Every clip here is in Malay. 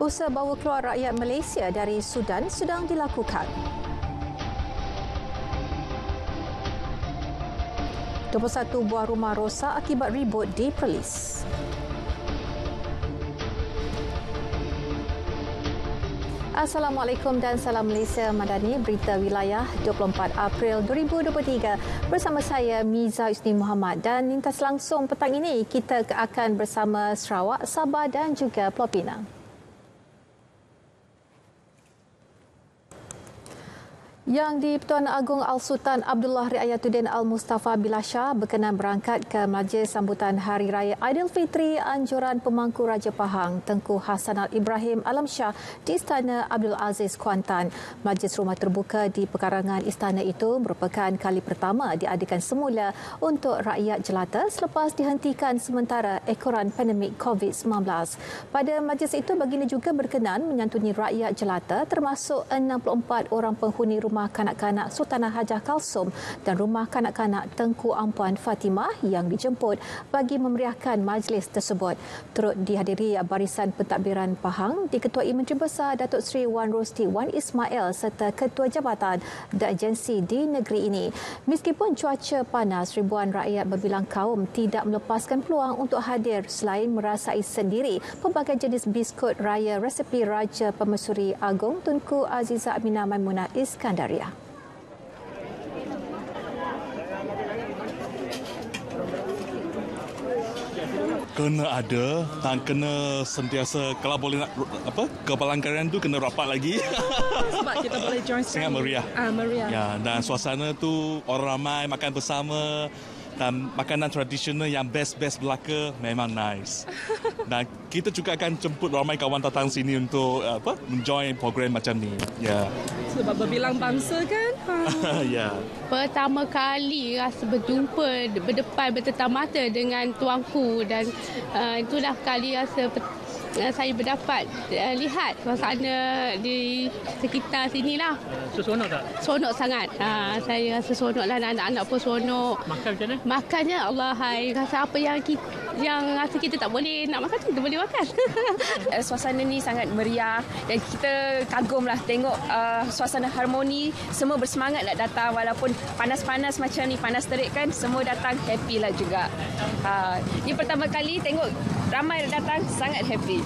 Usaha bawa keluar rakyat Malaysia dari Sudan sedang dilakukan. 21 buah rumah rosak akibat ribut di Perlis. Assalamualaikum dan salam Malaysia Madani, berita wilayah 24 April 2023 bersama saya Miza Usni Muhammad, dan lintas langsung petang ini kita akan bersama Sarawak, Sabah dan juga Pulau Pinang. Yang di-Pertuan Agong Al-Sultan Abdullah Riayatuddin Al-Mustafa Bilasha berkenan berangkat ke majlis sambutan Hari Raya Aidilfitri anjuran pemangku Raja Pahang Tengku Hassanal Ibrahim Alam Shah di Istana Abdul Aziz, Kuantan. Majlis rumah terbuka di pekarangan istana itu merupakan kali pertama diadakan semula untuk rakyat jelata selepas dihentikan sementara ekoran pandemik COVID-19. Pada majlis itu, baginda juga berkenan menyantuni rakyat jelata termasuk 64 orang penghuni rumah kanak-kanak Sultanah Hajah Kalsum dan rumah kanak-kanak Tengku Ampuan Fatimah yang dijemput bagi memeriahkan majlis tersebut. Turut dihadiri barisan pentadbiran Pahang diketuai Menteri Besar Datuk Seri Wan Rosti Wan Ismail serta ketua jabatan dan agensi di negeri ini. Meskipun cuaca panas, ribuan rakyat berbilang kaum tidak melepaskan peluang untuk hadir selain merasai sendiri pelbagai jenis biskut raya resepi Raja Permaisuri Agong Tunku Azizah Aminah Maimunah Iskandaria. Kena ada dan kena sentiasa, kalau boleh nak kepalangkarian tu kena rapat lagi. Sebab kita boleh join sangat meriah. Meriah. Ya, dan suasana tu orang ramai makan bersama dan makanan tradisional yang best belaka memang nice. Dan kita juga akan jemput ramai kawan datang sini untuk menjoin program macam ni. Ya. Sebab berbilang bangsa kan. Ya. Pertama kali rasa berjumpa berdepan bertetap mata dengan tuanku, dan itulah kali rasa saya berdapat lihat suasana di sekitar sinilah. Seronok tak? Seronok sangat. Saya rasa seronoklah, anak-anak pun seronok. Makan macam mana? Makannya Allah hai, rasa apa yang rasa kita tak boleh nak makan, kita boleh makan. Suasana ni sangat meriah dan kita kagumlah tengok suasana harmoni, semua bersemangat nak datang walaupun panas-panas macam ni, panas terik kan, semua datang happy lah juga. Ini pertama kali tengok ramai datang, sangat happy.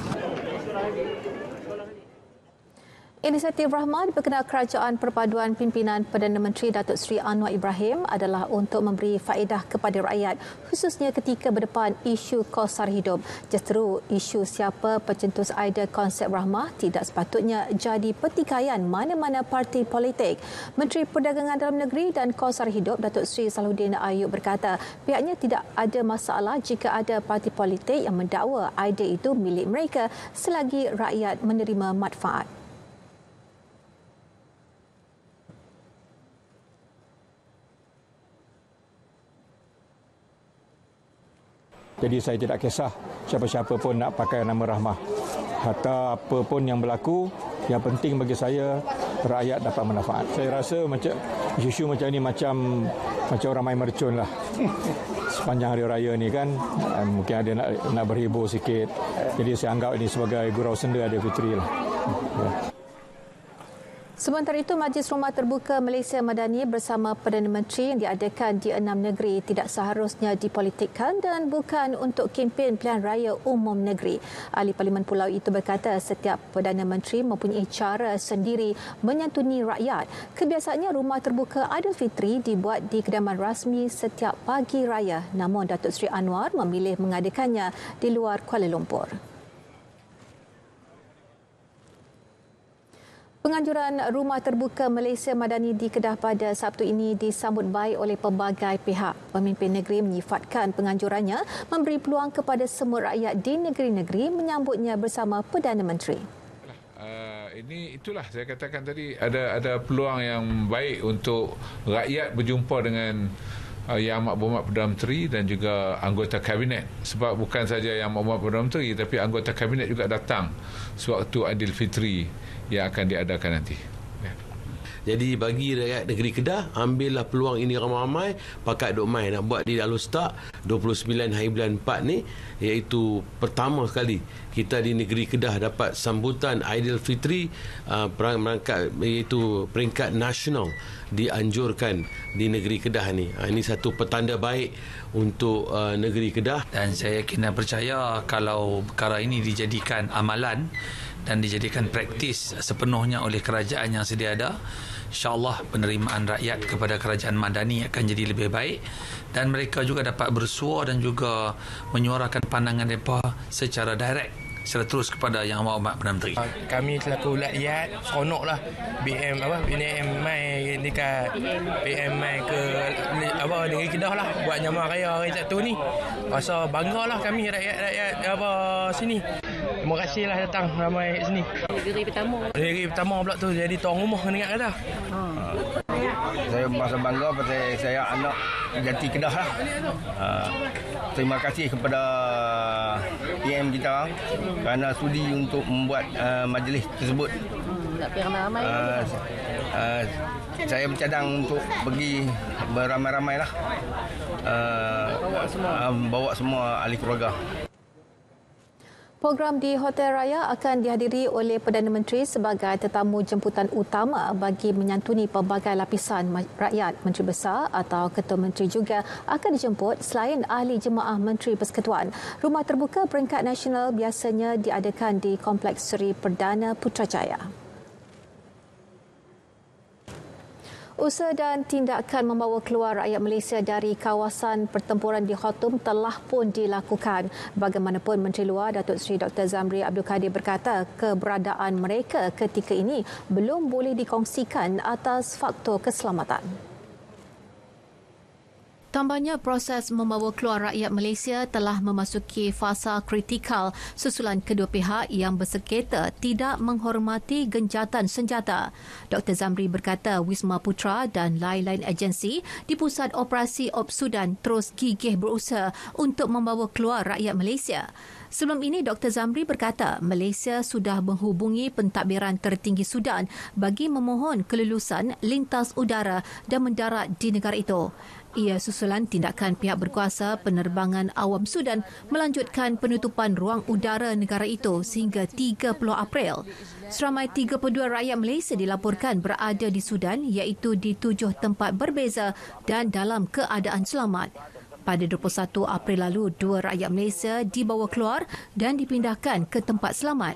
Inisiatif Rahmah diperkenal Kerajaan Perpaduan Pimpinan Perdana Menteri Datuk Seri Anwar Ibrahim adalah untuk memberi faedah kepada rakyat, khususnya ketika berdepan isu kos sara hidup. Justru isu siapa pencetus idea konsep Rahmah tidak sepatutnya jadi pertikaian mana-mana parti politik. Menteri Perdagangan Dalam Negeri dan Kos Sara Hidup Datuk Seri Salahuddin Ayub berkata pihaknya tidak ada masalah jika ada parti politik yang mendakwa idea itu milik mereka selagi rakyat menerima manfaat. Jadi saya tidak kisah siapa-siapa pun nak pakai nama Rahmah. Hatta apa pun yang berlaku, yang penting bagi saya rakyat dapat manfaat. Saya rasa macam isu macam ni macam orang main mercun lah. Sepanjang hari raya ni kan mungkin ada nak berhibur sikit. Jadi saya anggap ini sebagai gurau senda Aidilfitri lah. Ya. Sementara itu, Majlis Rumah Terbuka Malaysia Madani bersama Perdana Menteri yang diadakan di 6 negeri tidak seharusnya dipolitikkan dan bukan untuk kempen pilihan raya umum negeri. Ahli Parlimen Pulau itu berkata setiap Perdana Menteri mempunyai cara sendiri menyantuni rakyat. Kebiasaannya Rumah Terbuka Aidilfitri dibuat di kediaman rasmi setiap pagi raya, namun Datuk Seri Anwar memilih mengadakannya di luar Kuala Lumpur. Penganjuran Rumah Terbuka Malaysia Madani di Kedah pada Sabtu ini disambut baik oleh pelbagai pihak. Pemimpin negeri menyifatkan penganjurannya memberi peluang kepada semua rakyat di negeri-negeri menyambutnya bersama Perdana Menteri. Itulah saya katakan tadi, ada peluang yang baik untuk rakyat berjumpa dengan Yang Amat Berhormat Perdana Menteri dan juga anggota Kabinet. Sebab bukan saja Yang Amat Berhormat Perdana Menteri, tapi anggota Kabinet juga datang sewaktu Aidilfitri yang akan diadakan nanti. Ya. Jadi bagi rakyat negeri Kedah, ambillah peluang ini ramai-ramai, pakat duk main nak buat di Alustar 29 hari bulan 4 ni, iaitu pertama sekali kita di negeri Kedah dapat sambutan Aidilfitri merangkat, iaitu peringkat nasional dianjurkan di negeri Kedah ni. Ini satu petanda baik untuk negeri Kedah. Dan saya kena percaya kalau perkara ini dijadikan amalan dan dijadikan praktis sepenuhnya oleh kerajaan yang sedia ada, insya-Allah penerimaan rakyat kepada kerajaan madani akan jadi lebih baik dan mereka juga dapat bersuara dan juga menyuarakan pandangan mereka secara direct, secara terus kepada Yang Amat Perdana Menteri. Kami selaku rakyat seronoklah BM mai dekat PM mai ke negeri Kedah lah buat Nyama Raya hari Sabtu ni. Rasa banggalah kami rakyat sini. Terima kasihlah datang ramai kat sini. Negeri pertama pula tu jadi tuan rumah negara Kedah. Saya merasa bangga pasal saya anak jati Kedah lah. Terima kasih kepada PM kita kerana sudi untuk membuat majlis tersebut. Saya bercadang untuk pergi beramai-ramai lah. Bawa semua ahli keluarga. Program di Hotel Raya akan dihadiri oleh Perdana Menteri sebagai tetamu jemputan utama bagi menyantuni pelbagai lapisan rakyat. Menteri Besar atau Ketua Menteri juga akan dijemput selain ahli jemaah Menteri Persekutuan. Rumah terbuka peringkat nasional biasanya diadakan di Kompleks Seri Perdana Putrajaya. Usaha dan tindakan membawa keluar rakyat Malaysia dari kawasan pertempuran di Khartoum telah pun dilakukan. Bagaimanapun Menteri Luar Datuk Seri Dr. Zamri Abdul Kadir berkata keberadaan mereka ketika ini belum boleh dikongsikan atas faktor keselamatan. Tambahnya, proses membawa keluar rakyat Malaysia telah memasuki fasa kritikal susulan kedua pihak yang bersengketa tidak menghormati genjatan senjata. Dr. Zamri berkata Wisma Putra dan lain-lain agensi di Pusat Operasi Op Sudan terus gigih berusaha untuk membawa keluar rakyat Malaysia. Sebelum ini, Dr. Zamri berkata Malaysia sudah menghubungi pentadbiran tertinggi Sudan bagi memohon kelulusan lintas udara dan mendarat di negara itu. Ia susulan tindakan pihak berkuasa penerbangan awam Sudan melanjutkan penutupan ruang udara negara itu sehingga 30 April. Seramai 32 rakyat Malaysia dilaporkan berada di Sudan iaitu di 7 tempat berbeza dan dalam keadaan selamat. Pada 21 April lalu, 2 rakyat Malaysia dibawa keluar dan dipindahkan ke tempat selamat.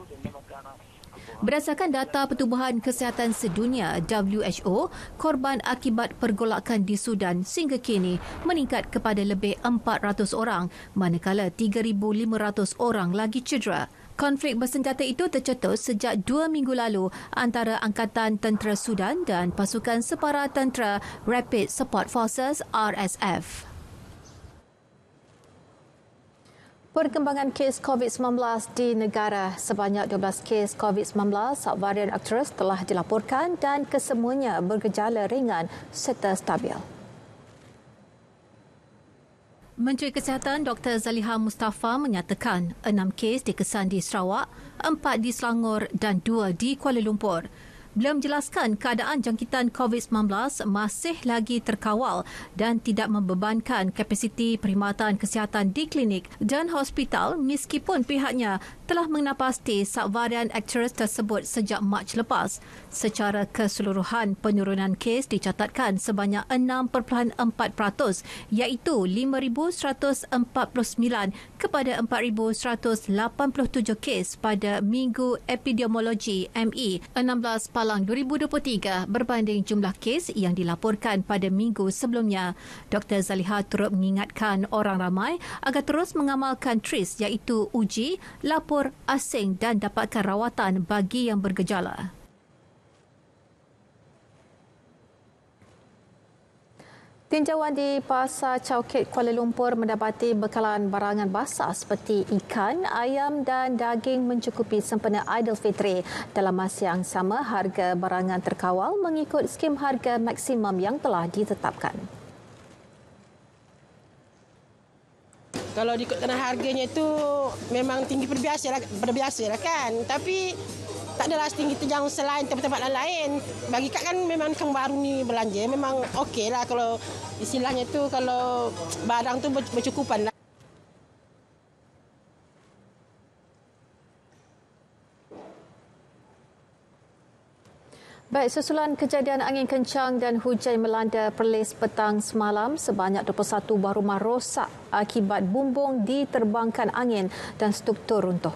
Berdasarkan data Pertubuhan Kesihatan Sedunia WHO, korban akibat pergolakan di Sudan sehingga kini meningkat kepada lebih 400 orang, manakala 3,500 orang lagi cedera. Konflik bersenjata itu tercetus sejak 2 minggu lalu antara Angkatan Tentera Sudan dan Pasukan Separa Tentera Rapid Support Forces RSF. Perkembangan kes COVID-19 di negara. Sebanyak 12 kes COVID-19 subvarian Arcturus telah dilaporkan dan kesemuanya bergejala ringan serta stabil. Menteri Kesihatan Dr. Zaliha Mustafa menyatakan 6 kes dikesan di Sarawak, 4 di Selangor dan 2 di Kuala Lumpur. Beliau menjelaskan keadaan jangkitan COVID-19 masih lagi terkawal dan tidak membebankan kapasiti perkhidmatan kesihatan di klinik dan hospital meskipun pihaknya telah mengenal pasti subvarian Arcturus tersebut sejak Mac lepas. Secara keseluruhan, penurunan kes dicatatkan sebanyak 6.4% iaitu 5,149 kepada 4,187 kes pada Minggu Epidemiologi ME 16 Palang 2023 berbanding jumlah kes yang dilaporkan pada minggu sebelumnya. Dr. Zaliha turut mengingatkan orang ramai agar terus mengamalkan TRIS iaitu uji, lapor, asing dan dapatkan rawatan bagi yang bergejala. Tinjauan di Pasar Chowkit Kuala Lumpur mendapati bekalan barangan basah seperti ikan, ayam dan daging mencukupi sempena Aidilfitri. Dalam masa yang sama, harga barangan terkawal mengikut skim harga maksimum yang telah ditetapkan. Kalau diikutkan harganya itu memang tinggi pada biasa lah kan. Tapi Tak adalah setinggi terjang selain tempat-tempat lain. Bagi Kak kan memang Kang baru ni belanja, memang okey lah kalau istilahnya tu kalau barang tu bercukupan lah. Baik, susulan kejadian angin kencang dan hujan melanda Perlis petang semalam, sebanyak 21 buah rumah rosak akibat bumbung diterbangkan angin dan struktur runtuh.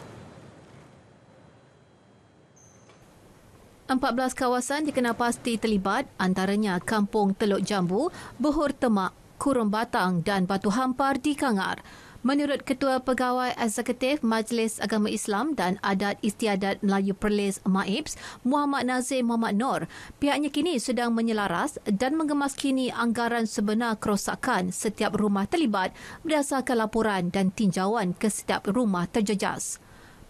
14 kawasan dikenal pasti terlibat, antaranya Kampung Teluk Jambu, Behur Temak, Kurung Batang dan Batu Hampar di Kangar. Menurut Ketua Pegawai Eksekutif Majlis Agama Islam dan Adat Istiadat Melayu Perlis MAIPS, Muhammad Nazir Muhammad Nur, pihaknya kini sedang menyelaras dan mengemaskini anggaran sebenar kerosakan setiap rumah terlibat berdasarkan laporan dan tinjauan ke setiap rumah terjejas.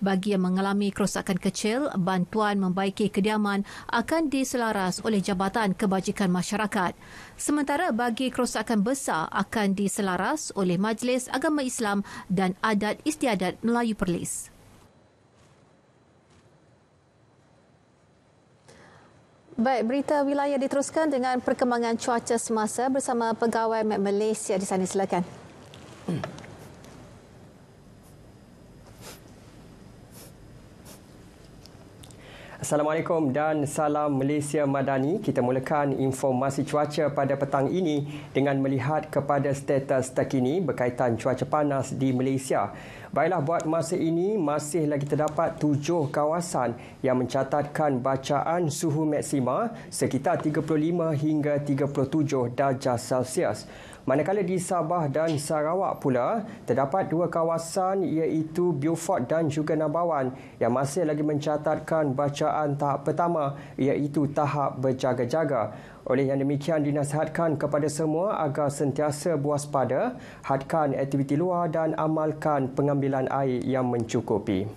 Bagi yang mengalami kerosakan kecil, bantuan membaiki kediaman akan diselaras oleh Jabatan Kebajikan Masyarakat. Sementara bagi kerosakan besar akan diselaras oleh Majlis Agama Islam dan Adat Istiadat Melayu Perlis. Baik, berita wilayah diteruskan dengan perkembangan cuaca semasa bersama Pegawai Met Malaysia di sana. Silakan. Assalamualaikum dan salam Malaysia Madani. Kita mulakan informasi cuaca pada petang ini dengan melihat kepada status terkini berkaitan cuaca panas di Malaysia. Baiklah, buat masa ini masih lagi terdapat 7 kawasan yang mencatatkan bacaan suhu maksima sekitar 35 hingga 37 darjah Celsius. Manakala di Sabah dan Sarawak pula, terdapat 2 kawasan iaitu Beaufort dan juga Nabawan yang masih lagi mencatatkan bacaan tahap pertama iaitu tahap berjaga-jaga. Oleh yang demikian, dinasihatkan kepada semua agar sentiasa berwaspada, hadkan aktiviti luar dan amalkan pengambilan air yang mencukupi.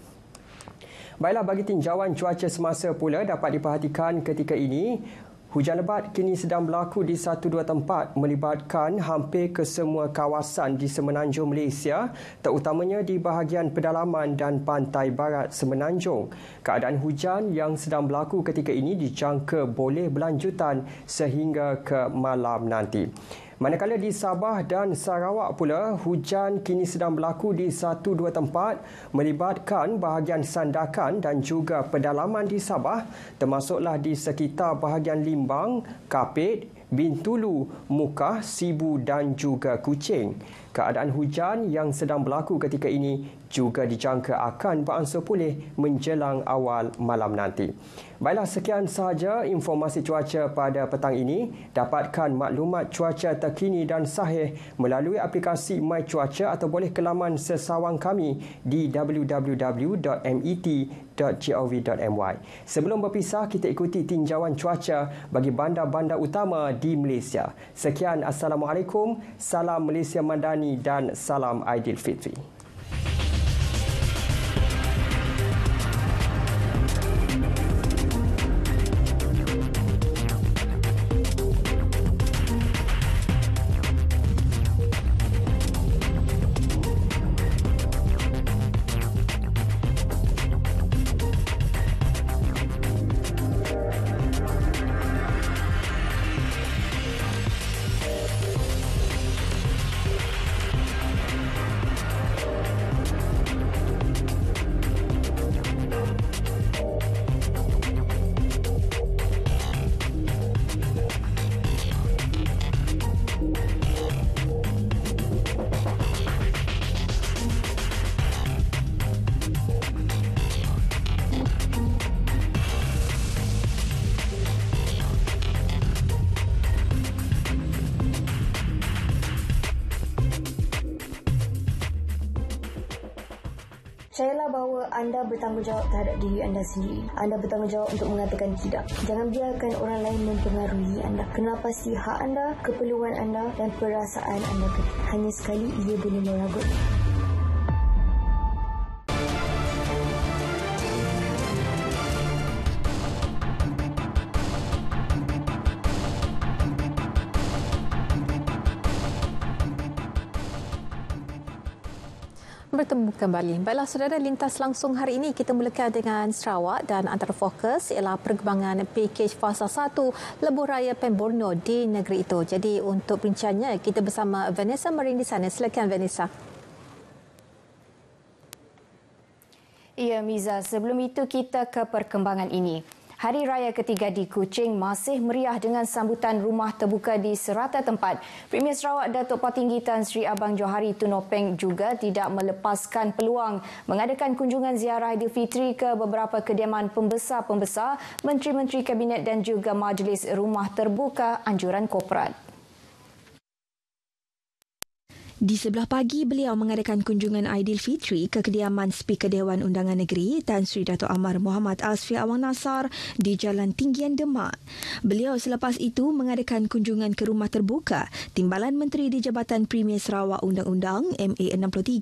Baiklah, bagi tinjauan cuaca semasa pula dapat diperhatikan ketika ini, hujan lebat kini sedang berlaku di 1-2 tempat melibatkan hampir ke semua kawasan di semenanjung Malaysia, terutamanya di bahagian pedalaman dan pantai barat semenanjung. Keadaan hujan yang sedang berlaku ketika ini dijangka boleh berlanjutan sehingga ke malam nanti. Manakala di Sabah dan Sarawak pula, hujan kini sedang berlaku di 1-2 tempat melibatkan bahagian Sandakan dan juga pedalaman di Sabah, termasuklah di sekitar bahagian Limbang, Kapit, Bintulu, Mukah, Sibu dan juga Kuching. Keadaan hujan yang sedang berlaku ketika ini juga dijangka akan beransur pulih menjelang awal malam nanti. Baiklah, sekian sahaja informasi cuaca pada petang ini. Dapatkan maklumat cuaca terkini dan sahih melalui aplikasi My Cuaca atau boleh ke laman sesawang kami di www.met.gov.my. Sebelum berpisah, kita ikuti tinjauan cuaca bagi bandar-bandar utama di Malaysia. Sekian, Assalamualaikum, salam Malaysia Madani dan salam Aidilfitri. Percayalah bahawa anda bertanggungjawab terhadap diri anda sendiri. Anda bertanggungjawab untuk mengatakan tidak. Jangan biarkan orang lain mempengaruhi anda. Kenal pasti hak anda, keperluan anda dan perasaan anda. Hanya sekali ia boleh meragut. Bertemu kembali. Baiklah saudara, lintas langsung hari ini kita mulakan dengan Sarawak dan antara fokus ialah perkembangan pakej fasa 1 Lebuh Raya PEN Borneo di negeri itu. Jadi untuk perbincangannya kita bersama Vanessa Marin di sana. Silakan Vanessa. Ya Miza, sebelum itu kita ke perkembangan ini. Hari Raya ketiga di Kuching masih meriah dengan sambutan rumah terbuka di serata tempat. Premier Sarawak Datuk Patinggi Tan Sri Abang Johari Tun Openg juga tidak melepaskan peluang mengadakan kunjungan ziarah Aidilfitri ke beberapa kediaman pembesar-pembesar, menteri-menteri kabinet dan juga majlis rumah terbuka anjuran korporat. Di sebelah pagi, beliau mengadakan kunjungan Aidilfitri ke kediaman Speaker Dewan Undangan Negeri Tan Sri Dato' Amar Muhammad Asfi Awang Nasar di Jalan Tinggian Demak. Beliau selepas itu mengadakan kunjungan ke rumah terbuka Timbalan Menteri di Jabatan Premier Sarawak Undang-Undang MA63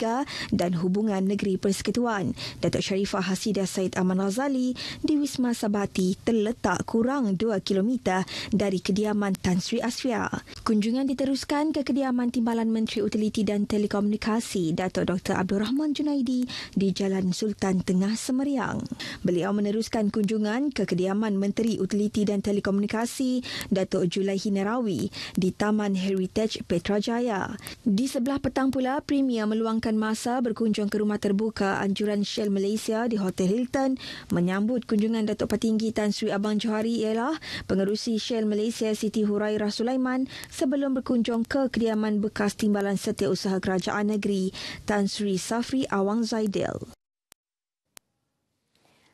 dan Hubungan Negeri Persekutuan Datuk Sharifah Hasidah Said Aman Razali di Wisma Sabati terletak kurang 2 km dari kediaman Tan Sri Asfia. Kunjungan diteruskan ke kediaman Timbalan Menteri Utiliti dan Telekomunikasi Datuk Dr. Abdul Rahman Junaidi di Jalan Sultan Tengah Semeriang. Beliau meneruskan kunjungan ke kediaman Menteri Utiliti dan Telekomunikasi Datuk Julaihi Nerawi di Taman Heritage Petrajaya. Di sebelah petang pula, Premier meluangkan masa berkunjung ke rumah terbuka anjuran Shell Malaysia di Hotel Hilton menyambut kunjungan Datuk Patinggi Tan Sri Abang Johari ialah Pengerusi Shell Malaysia Siti Hurairah Sulaiman sebelum berkunjung ke kediaman bekas Timbalan Setiausaha Kerajaan Negeri Tan Sri Safri Awang Zaidil.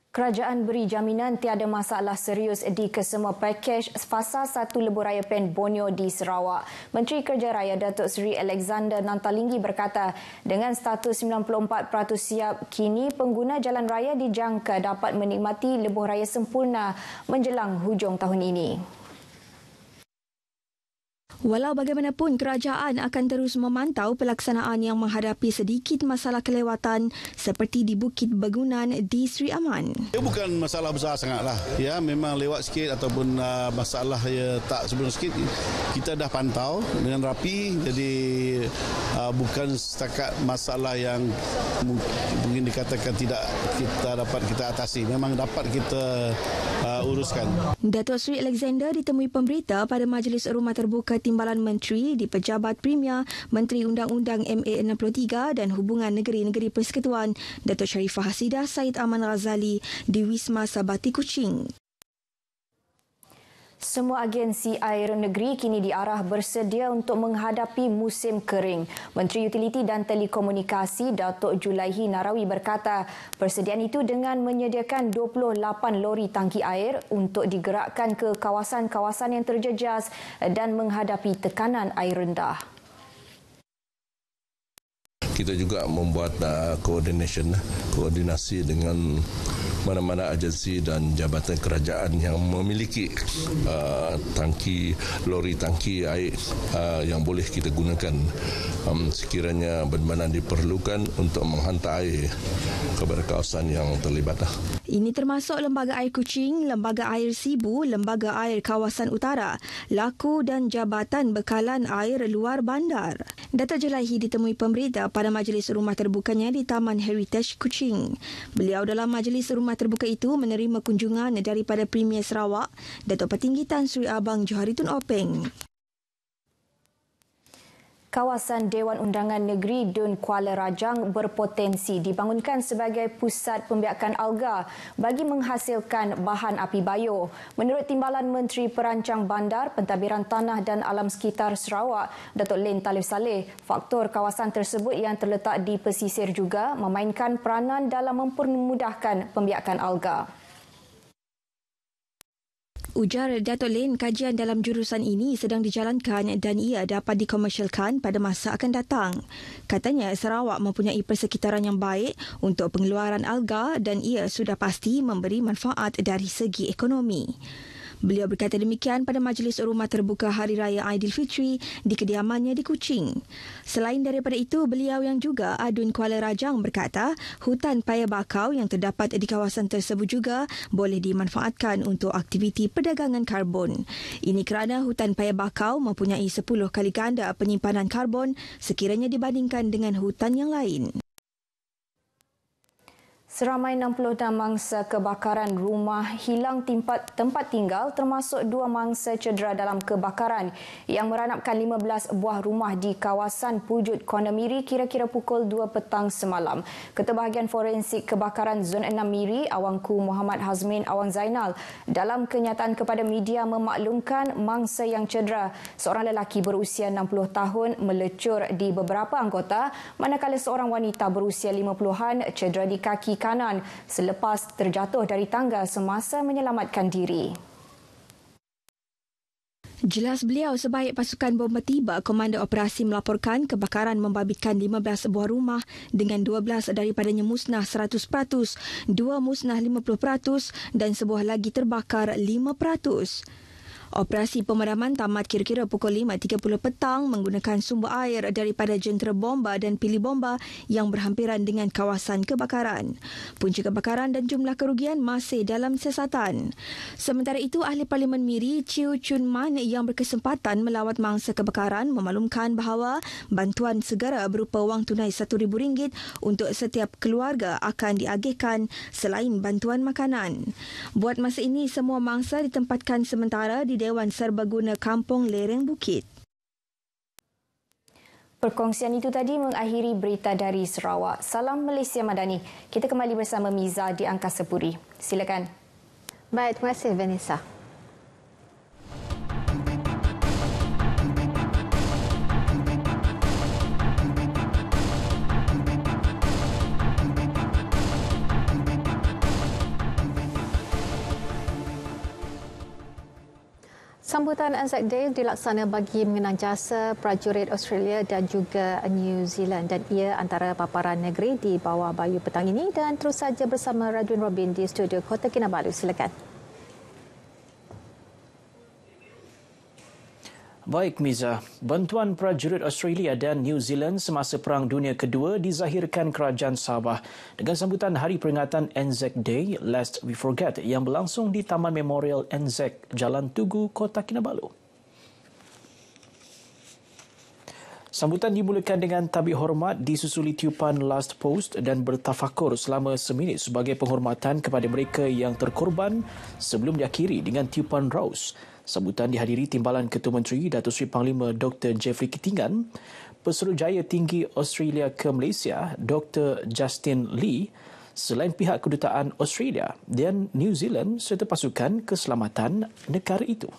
Kerajaan beri jaminan tiada masalah serius di kesemua pakej fasa 1 Lebuh Raya PEN Borneo di Sarawak. Menteri Kerja Raya Datuk Seri Alexander Nantalinggi berkata, dengan status 94% siap, kini pengguna jalan raya dijangka dapat menikmati Lebuh Raya sempurna menjelang hujung tahun ini. Walau bagaimanapun, kerajaan akan terus memantau pelaksanaan yang menghadapi sedikit masalah kelewatan seperti di Bukit Begunan di Sri Aman. Ia bukan masalah besar sangatlah. Ya, memang lewat sikit ataupun masalah ya tak sebelum sikit kita dah pantau dengan rapi. Jadi bukan setakat masalah yang mungkin dikatakan tidak kita dapat kita atasi. Memang dapat kita uruskan. Datuk Seri Alexander ditemui pemberita pada Majlis Rumah Terbuka Timbalan Menteri di Pejabat Premier Menteri Undang-Undang MA63 dan Hubungan Negeri-Negeri Persekutuan Datuk Sharifah Hasidah Said Aman Razali di Wisma Sabati Kuching. Semua agensi air negeri kini diarah bersedia untuk menghadapi musim kering. Menteri Utiliti dan Telekomunikasi Datuk Julaihi Nerawi berkata, persediaan itu dengan menyediakan 28 lori tangki air untuk digerakkan ke kawasan-kawasan yang terjejas dan menghadapi tekanan air rendah. Kita juga membuat koordinasi dengan mana-mana agensi dan jabatan kerajaan yang memiliki lori tangki air yang boleh kita gunakan sekiranya benar-benar diperlukan untuk menghantar air kepada kawasan yang terlibat. Ini termasuk Lembaga Air Kuching, Lembaga Air Sibu, Lembaga Air Kawasan Utara, Laku dan Jabatan Bekalan Air Luar Bandar. Datuk Julaihi ditemui pemberita pada majlis rumah terbukanya di Taman Heritage Kuching. Beliau dalam majlis rumah terbuka itu menerima kunjungan daripada Premier Sarawak, Datuk Patinggi Tan Sri Abang Johari Tun Openg. Kawasan Dewan Undangan Negeri Dun Kuala Rajang berpotensi dibangunkan sebagai pusat pembiakan alga bagi menghasilkan bahan api bayo. Menurut Timbalan Menteri Perancang Bandar, Pentadbiran Tanah dan Alam Sekitar Sarawak, Datuk Len Talib Saleh, faktor kawasan tersebut yang terletak di pesisir juga memainkan peranan dalam mempermudahkan pembiakan alga. Ujar Datuk Len, kajian dalam jurusan ini sedang dijalankan dan ia dapat dikomersialkan pada masa akan datang. Katanya Sarawak mempunyai persekitaran yang baik untuk pengeluaran alga dan ia sudah pasti memberi manfaat dari segi ekonomi. Beliau berkata demikian pada Majlis Rumah Terbuka Hari Raya Aidilfitri di kediamannya di Kuching. Selain daripada itu, beliau yang juga Adun Kuala Rajang berkata hutan paya bakau yang terdapat di kawasan tersebut juga boleh dimanfaatkan untuk aktiviti perdagangan karbon. Ini kerana hutan paya bakau mempunyai 10 kali ganda penyimpanan karbon sekiranya dibandingkan dengan hutan yang lain. Seramai 66 mangsa kebakaran rumah hilang tempat tinggal termasuk 2 mangsa cedera dalam kebakaran yang meranapkan 15 buah rumah di kawasan Pujut Corner Miri kira-kira pukul 2 petang semalam. Ketua Bahagian Forensik Kebakaran Zon 6 Miri, Awangku Muhammad Hazmin Awang Zainal, dalam kenyataan kepada media memaklumkan mangsa yang cedera, seorang lelaki berusia 60 tahun melecur di beberapa anggota, manakala seorang wanita berusia 50-an cedera di kaki kanan selepas terjatuh dari tangga semasa menyelamatkan diri. Jelas beliau, sebaik pasukan bomba tiba, Komando Operasi melaporkan kebakaran membabitkan 15 buah rumah dengan 12 daripadanya musnah 100%, 2 musnah 50% dan sebuah lagi terbakar 5%. Operasi pemadaman tamat kira-kira pukul 5.30 petang menggunakan sumber air daripada jentera bomba dan pilih bomba yang berhampiran dengan kawasan kebakaran. Punca kebakaran dan jumlah kerugian masih dalam siasatan. Sementara itu, Ahli Parlimen Miri, Chiu Chun Man yang berkesempatan melawat mangsa kebakaran memaklumkan bahawa bantuan segera berupa wang tunai RM1,000 untuk setiap keluarga akan diagihkan selain bantuan makanan. Buat masa ini, semua mangsa ditempatkan sementara di Dewan Serbaguna Kampung Lereng Bukit. Perkongsian itu tadi mengakhiri berita dari Sarawak. Salam Malaysia Madani. Kita kembali bersama Miza di Angkasa Puri. Silakan. Baik, terima kasih Vanessa. Sambutan Anzac Day dilaksana bagi mengenang jasa prajurit Australia dan juga New Zealand, dan ia antara paparan negeri di bawah bayu petang ini. Dan terus saja bersama Radwin Robin di studio Kota Kinabalu. Silakan. Baik Miza, bantuan prajurit Australia dan New Zealand semasa Perang Dunia Kedua dizahirkan Kerajaan Sabah dengan sambutan Hari Peringatan Anzac Day Lest We Forget yang berlangsung di Taman Memorial Anzac, Jalan Tugu, Kota Kinabalu. Sambutan dimulakan dengan tabik hormat disusuli tiupan last post dan bertafakur selama seminit sebagai penghormatan kepada mereka yang terkorban sebelum diakhiri dengan tiupan raus. Sambutan dihadiri Timbalan Ketua Menteri Datuk Seri Panglima Dr. Jeffrey Ketinggan, Pesuruhjaya Tinggi Australia ke Malaysia Dr. Justin Lee, selain pihak Kedutaan Australia dan New Zealand serta pasukan keselamatan negara itu.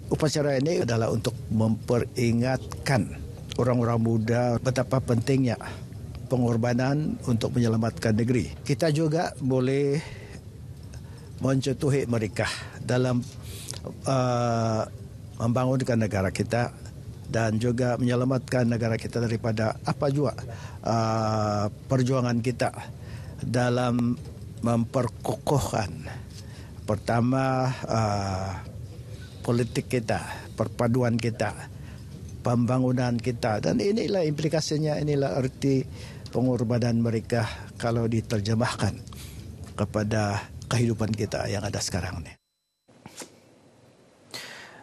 Upacara ini adalah untuk memperingatkan orang-orang muda betapa pentingnya pengorbanan untuk menyelamatkan negeri. Kita juga boleh mencontohi mereka dalam membangunkan negara kita dan juga menyelamatkan negara kita daripada apa juga perjuangan kita dalam memperkokohkan pertama politik kita, perpaduan kita, pembangunan kita, dan inilah implikasinya, inilah arti pengorbanan mereka kalau diterjemahkan kepada kehidupan kita yang ada sekarang ini.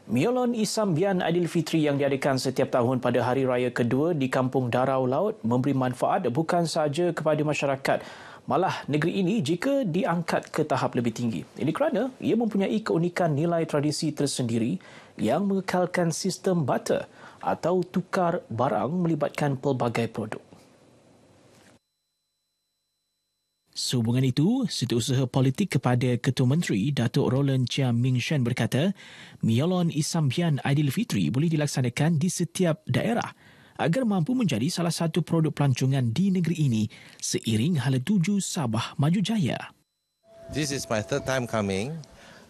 Miolon Isambian Aidilfitri yang diadakan setiap tahun pada Hari Raya kedua di Kampung Darau Laut memberi manfaat bukan sahaja kepada masyarakat, malah negeri ini jika diangkat ke tahap lebih tinggi. Ini kerana ia mempunyai keunikan nilai tradisi tersendiri yang mengekalkan sistem barter atau tukar barang melibatkan pelbagai produk. Sehubungan itu, Setiausaha Politik kepada Ketua Menteri Datuk Roland Chia Ming Shen berkata, Miolon Isambian Aidilfitri boleh dilaksanakan di setiap daerah agar mampu menjadi salah satu produk pelancongan di negeri ini seiring hala tuju Sabah Maju Jaya. This is my third time coming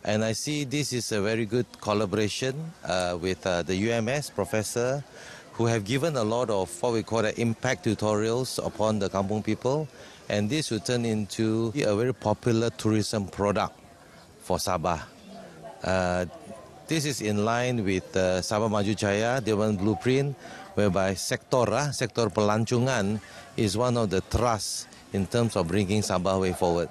and I see this is a very good collaboration with the UMS professor who have given a lot of what we call impact tutorials upon the Kampung people, and this will turn into a very popular tourism product for Sabah. This is in line with Sabah Maju Jaya Dewan Blueprint, whereby sektor pelancongan is one of the thrusts in terms of bringing Sabah way forward.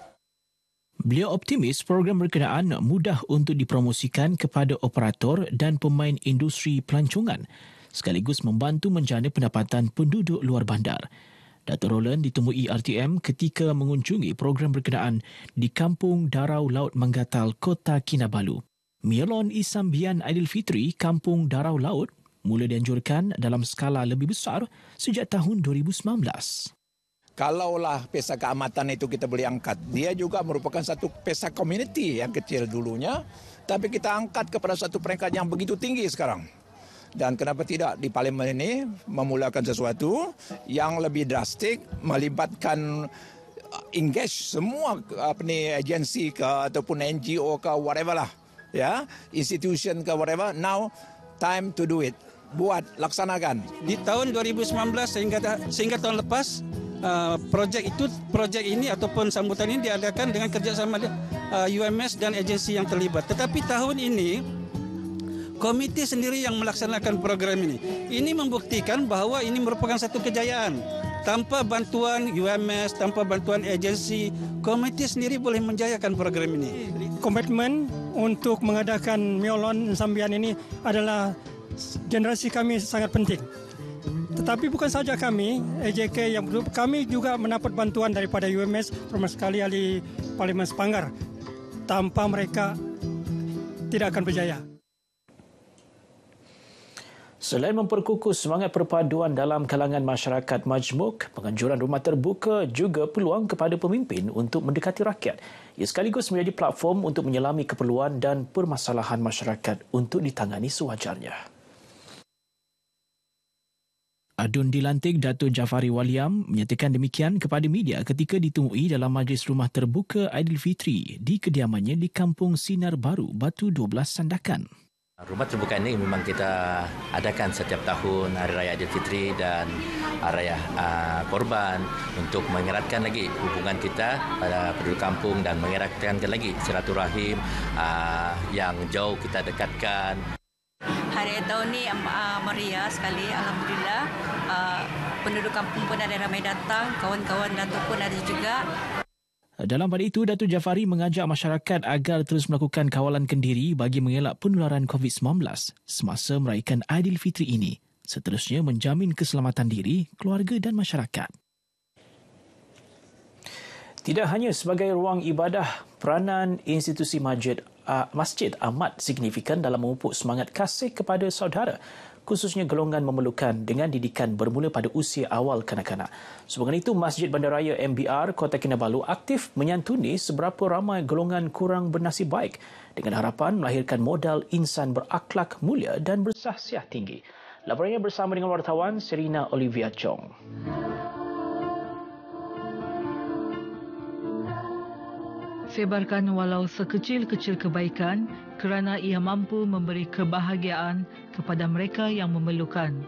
Beliau optimis program berkenaan mudah untuk dipromosikan kepada operator dan pemain industri pelancongan sekaligus membantu menjana pendapatan penduduk luar bandar. Datuk Roland ditemui RTM ketika mengunjungi program berkenaan di Kampung Darau Laut Manggatal, Kota Kinabalu. Mialon Isambian Aidilfitri Kampung Darau Laut mula dianjurkan dalam skala lebih besar sejak tahun 2019. Kalaulah pesta keamatan itu kita boleh angkat, dia juga merupakan satu pesta komuniti yang kecil dulunya, tapi kita angkat kepada satu peringkat yang begitu tinggi sekarang. Dan kenapa tidak di Parlimen ini memulakan sesuatu yang lebih drastik, melibatkan engage semua agensi ke ataupun NGO ke whatever lah, ya, institution ke whatever. Now time to do it. Buat, laksanakan. Di tahun 2019 sehingga tahun lepas, projek ini ataupun sambutan ini diadakan dengan kerjasama UMS dan agensi yang terlibat. Tetapi tahun ini komiti sendiri yang melaksanakan program ini. Ini membuktikan bahawa ini merupakan satu kejayaan. Tanpa bantuan UMS, tanpa bantuan agensi, komiti sendiri boleh menjayakan program ini. Komitmen untuk mengadakan Mialon Sambian ini adalah generasi kami sangat penting. Tetapi bukan saja kami, AJK yang kami juga mendapat bantuan daripada UMS, terutama sekali ahli Parlimen Sepanggar. Tanpa mereka tidak akan berjaya. Selain memperkukuh semangat perpaduan dalam kalangan masyarakat majmuk, penganjuran rumah terbuka juga peluang kepada pemimpin untuk mendekati rakyat. Ia sekaligus menjadi platform untuk menyelami keperluan dan permasalahan masyarakat untuk ditangani sewajarnya. Adun dilantik Datuk Jafari Waliam menyatakan demikian kepada media ketika ditemui dalam majlis rumah terbuka Aidilfitri di kediamannya di Kampung Sinar Baru, Batu 12 Sandakan. Rumah terbuka ini memang kita adakan setiap tahun Hari Raya Aidilfitri dan Hari Raya Korban untuk mengeratkan lagi hubungan kita pada penduduk kampung dan mengeratkan lagi silaturahim yang jauh kita dekatkan. Hari tahun ini meriah sekali, alhamdulillah. Penduduk kampung pun ada ramai datang, kawan-kawan Datuk pun ada juga. Dalam pada itu, Datuk Jafari mengajak masyarakat agar terus melakukan kawalan kendiri bagi mengelak penularan COVID-19 semasa meraihkan Aidilfitri ini. Seterusnya menjamin keselamatan diri, keluarga dan masyarakat. Tidak hanya sebagai ruang ibadah, peranan institusi masjid amat signifikan dalam memupuk semangat kasih kepada saudara, khususnya golongan memerlukan dengan didikan bermula pada usia awal kanak-kanak. Sebagai itu, Masjid Bandaraya MBR Kota Kinabalu aktif menyantuni seberapa ramai golongan kurang bernasib baik dengan harapan melahirkan modal insan berakhlak mulia dan bersahsiah tinggi. Laporannya bersama dengan wartawan Serina Olivia Chong. Sebarkan walau sekecil-kecil kebaikan kerana ia mampu memberi kebahagiaan kepada mereka yang memerlukan.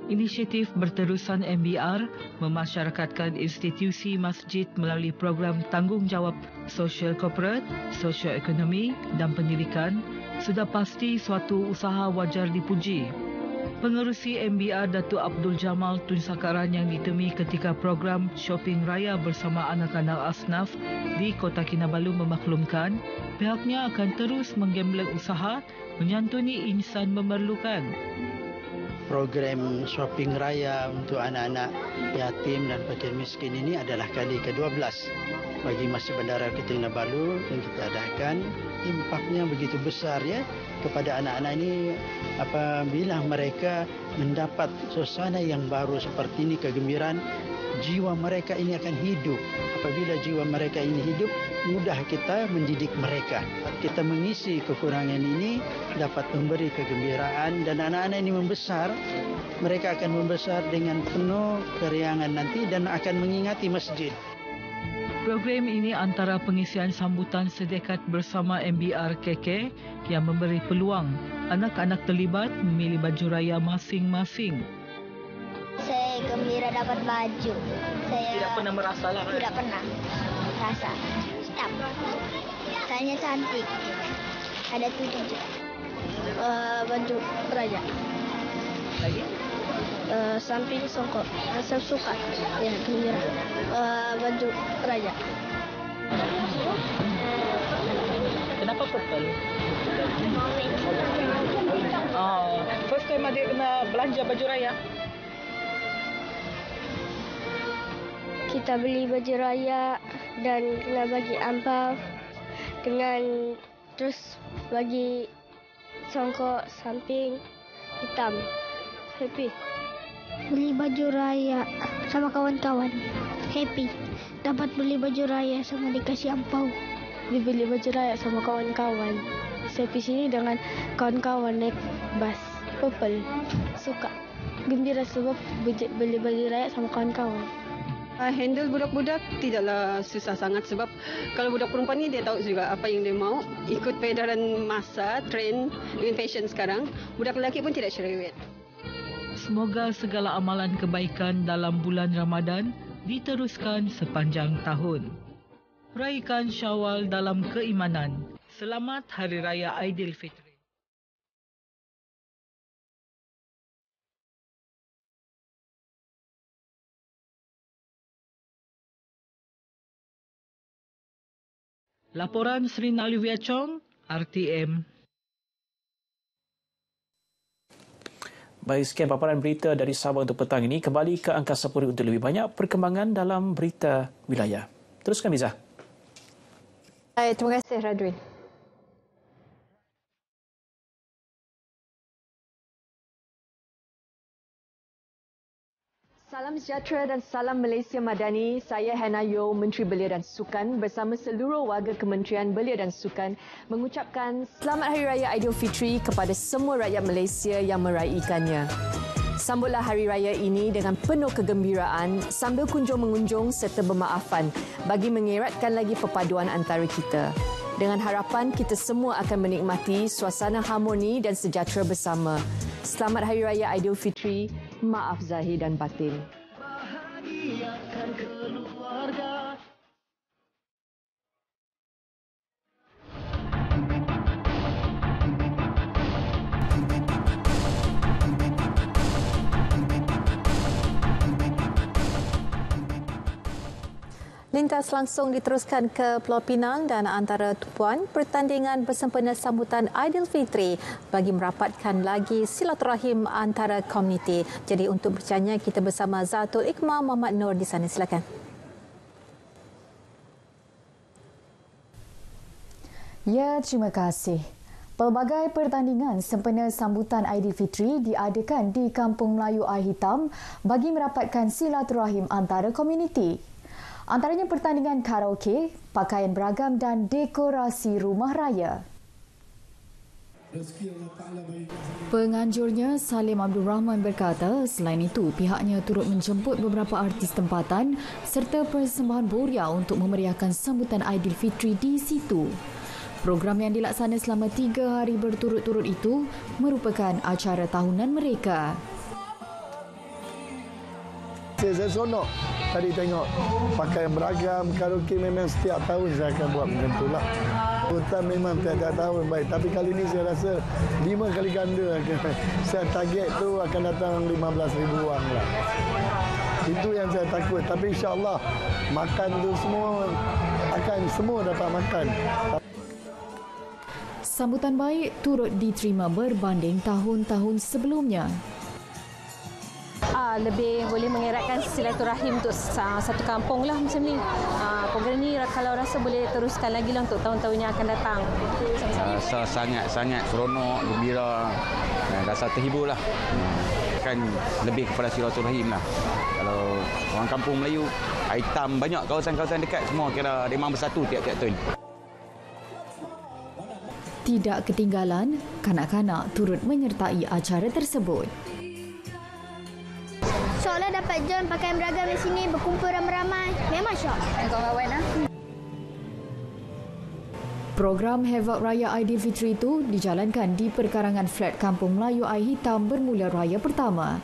Inisiatif berterusan MBR memasyarakatkan institusi masjid melalui program tanggungjawab sosial korporat, sosioekonomi dan pendidikan sudah pasti suatu usaha wajar dipuji. Pengerusi MBR Datuk Abdul Jamal Tun Sakaran yang ditemui ketika program shopping raya bersama anak-anak asnaf di Kota Kinabalu memaklumkan pihaknya akan terus menggembleng usaha menyantuni insan memerlukan. Program shopping raya untuk anak-anak yatim dan fakir miskin ini adalah kali ke-12 bagi Masjid Bandara Kota Kinabalu yang kita adakan. Impaknya begitu besar ya kepada anak-anak ini apabila mereka mendapat suasana yang baru seperti ini, kegembiraan, jiwa mereka ini akan hidup. Apabila jiwa mereka ini hidup, mudah kita mendidik mereka. Kita mengisi kekurangan ini dapat memberi kegembiraan dan anak-anak ini membesar. Mereka akan membesar dengan penuh keriangan nanti dan akan mengingati masjid. Program ini antara pengisian sambutan sedekat bersama MBR KK yang memberi peluang anak-anak terlibat memilih baju raya masing-masing. Saya gembira dapat baju. Saya tidak pernah merasa lah. Tidak pernah rasa. Sedap. Kayaknya cantik. Ada 7. Baju raja. Lagi? Samping songkok. Saya suka. Ya, gembira. Baju raja. Kenapa purple? First time adik kena belanja baju raya? Kita beli baju raya dan kena bagi ampau dengan terus bagi songkok samping hitam. Happy. Beli baju raya sama kawan-kawan. Happy. Dapat beli baju raya sama dikasih ampau. Dibeli baju raya sama kawan-kawan. Saya di sini dengan kawan-kawan naik bas Purple. Suka. Gembira sebab beli baju raya sama kawan-kawan. Handle budak-budak tidaklah susah sangat sebab kalau budak perempuan ni dia tahu juga apa yang dia mau, ikut peredaran masa, trend dengan fashion sekarang. Budak lelaki pun tidak cerewet. Semoga segala amalan kebaikan dalam bulan Ramadan diteruskan sepanjang tahun. Raikan Syawal dalam keimanan. Selamat Hari Raya Aidilfitri. Laporan Sri Nalivia Chong, RTM. Baik, sekian paparan berita dari Sabah untuk petang ini. Kembali ke Angkasa Puri untuk lebih banyak perkembangan dalam berita wilayah. Teruskan, Miza. Baik, terima kasih, Radwin. Salam sejahtera dan salam Malaysia Madani. Saya Hannah Yeoh, Menteri Belia dan Sukan bersama seluruh warga Kementerian Belia dan Sukan mengucapkan Selamat Hari Raya Aidilfitri kepada semua rakyat Malaysia yang meraikannya. Sambutlah Hari Raya ini dengan penuh kegembiraan sambil kunjung-mengunjung serta bermaafan bagi mengeratkan lagi perpaduan antara kita. Dengan harapan kita semua akan menikmati suasana harmoni dan sejahtera bersama. Selamat Hari Raya Aidilfitri. Maaf zahir dan batin. Bahagiakan keluarga. Lintas langsung diteruskan ke Pulau Pinang dan antara tupuan pertandingan bersempena sambutan Aidilfitri bagi merapatkan lagi silaturahim antara komuniti. Jadi untuk bertanya kita bersama Zatul Iqmah Muhammad Nur di sana. Silakan. Ya, terima kasih. Pelbagai pertandingan sempena sambutan Aidilfitri diadakan di Kampung Melayu Air Hitam bagi merapatkan silaturahim antara komuniti. Antaranya pertandingan karaoke, pakaian beragam dan dekorasi rumah raya. Penganjurnya Salim Abdul Rahman berkata, selain itu pihaknya turut menjemput beberapa artis tempatan serta persembahan boria untuk memeriahkan sambutan Aidilfitri di situ. Program yang dilaksana selama 3 hari berturut-turut itu merupakan acara tahunan mereka. Saya seronok tadi tengok pakaian beragam, karaoke memang setiap tahun saya akan buat macam itulah. Hutan memang tiap-tiap tahun baik, tapi kali ini saya rasa 5 kali ganda. Saya target tu akan datang 15,000 orang lah. Itu yang saya takut, tapi insya-Allah makan tu semua dapat makan. Sambutan baik turut diterima berbanding tahun-tahun sebelumnya. Lebih boleh mengeratkan silaturahim untuk satu kampung lah macam ni. Program ni kalau rasa boleh teruskan lagi lah untuk tahun-tahun yang akan datang. Sangat seronok, gembira, rasa terhibur lah. Kan lebih kepada silaturahim lah. Kalau orang kampung Melayu, Air Hitam banyak kawasan-kawasan dekat semua kira memang bersatu tiap-tiap tahun. Tidak ketinggalan, kanak-kanak turut menyertai acara tersebut. Syoklah dapat join pakaian beragam di sini, berkumpul ramai-ramai. Memang syok. Kawan-kawan lah. Program Havoc Raya Aidilfitri itu dijalankan di perkarangan flat Kampung Melayu Air Hitam bermula raya pertama.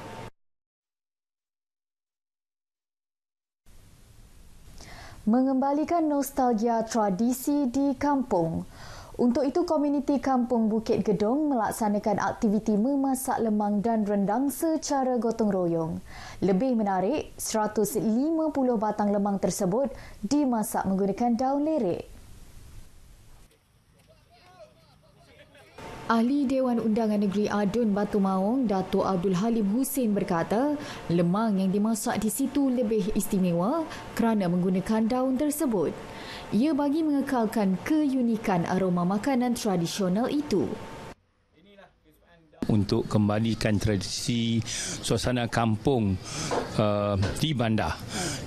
Mengembalikan nostalgia tradisi di kampung. Untuk itu, komuniti Kampung Bukit Gedong melaksanakan aktiviti memasak lemang dan rendang secara gotong royong. Lebih menarik, 150 batang lemang tersebut dimasak menggunakan daun lerek. Ahli Dewan Undangan Negeri Adun Batu Maung, Datuk Abdul Halim Hussein berkata, lemang yang dimasak di situ lebih istimewa kerana menggunakan daun tersebut. Ia bagi mengekalkan keunikan aroma makanan tradisional itu. Untuk kembalikan tradisi suasana kampung di bandar,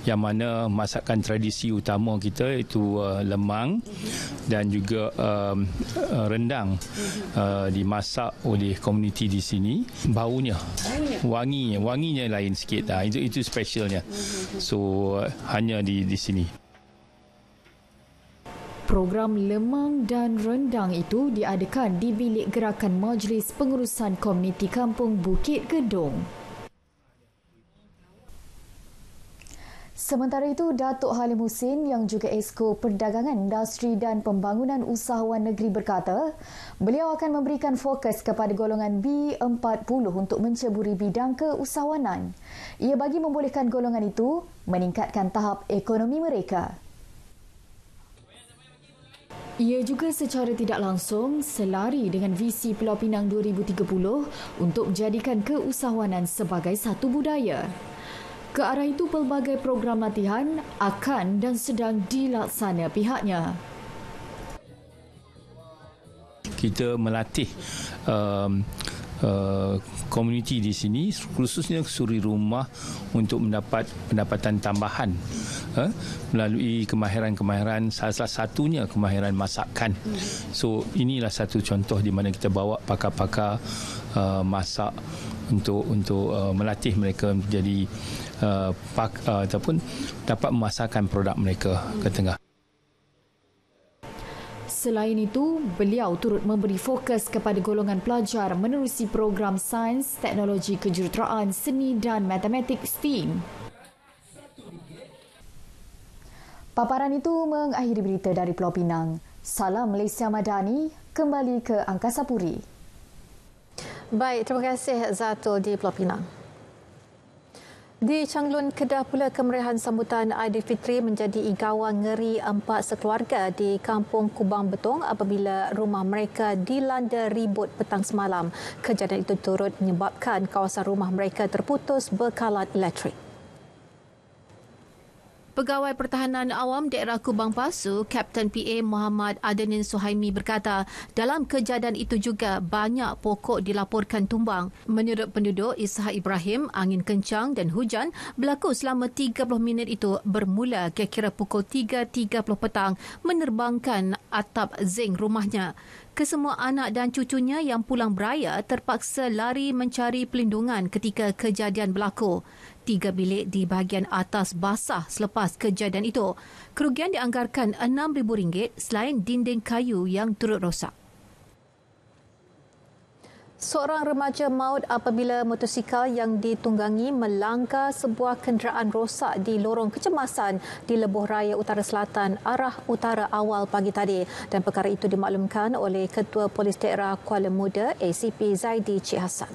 yang mana masakan tradisi utama kita itu lemang dan juga rendang dimasak oleh komuniti di sini. Baunya, wanginya lain sikit. Itu specialnya. So hanya di sini. Program lemang dan rendang itu diadakan di Bilik Gerakan Majlis Pengurusan Komuniti Kampung Bukit Gedong. Sementara itu, Datuk Halim Hussein yang juga Esko Perdagangan Industri dan Pembangunan Usahawan Negeri berkata, beliau akan memberikan fokus kepada golongan B40 untuk menceburi bidang keusahawanan. Ia bagi membolehkan golongan itu meningkatkan tahap ekonomi mereka. Ia juga secara tidak langsung selari dengan visi Pulau Pinang 2030 untuk menjadikan keusahawanan sebagai satu budaya. Ke arah itu, pelbagai program latihan akan dan sedang dilaksana pihaknya. Kita melatih komuniti di sini, khususnya suri rumah, untuk mendapat pendapatan tambahan melalui kemahiran-kemahiran, salah satunya kemahiran masakan. So inilah satu contoh di mana kita bawa pakar-pakar masak untuk melatih mereka menjadi ataupun dapat memasarkan produk mereka ke tengah. Selain itu, beliau turut memberi fokus kepada golongan pelajar menerusi program Sains, Teknologi Kejuruteraan, Seni dan Matematik STEAM. Paparan itu mengakhiri berita dari Pulau Pinang. Salam Malaysia Madani, kembali ke Angkasa Puri. Baik, terima kasih Zatul di Pulau Pinang. Di Changlun, Kedah pula kemeriahan sambutan Aidilfitri menjadi igawan ngeri 4 sekeluarga di Kampung Kubang Betong apabila rumah mereka dilanda ribut petang semalam. Kejadian itu turut menyebabkan kawasan rumah mereka terputus bekalan elektrik. Pegawai Pertahanan Awam Daerah Kubang Pasu, Kapten PA Muhammad Adenin Suhaimi berkata, dalam kejadian itu juga banyak pokok dilaporkan tumbang. Menurut penduduk, Ishak Ibrahim, angin kencang dan hujan berlaku selama 30 minit itu bermula kira-kira pukul 3.30 petang menerbangkan atap zinc rumahnya. Kesemua anak dan cucunya yang pulang beraya terpaksa lari mencari pelindungan ketika kejadian berlaku. 3 bilik di bahagian atas basah selepas kejadian itu. Kerugian dianggarkan RM6,000 selain dinding kayu yang turut rosak. Seorang remaja maut apabila motosikal yang ditunggangi melanggar sebuah kenderaan rosak di lorong kecemasan di Lebuh Raya Utara Selatan arah utara awal pagi tadi, dan perkara itu dimaklumkan oleh Ketua Polis Daerah Kuala Muda ACP Zaidi Cik Hassan.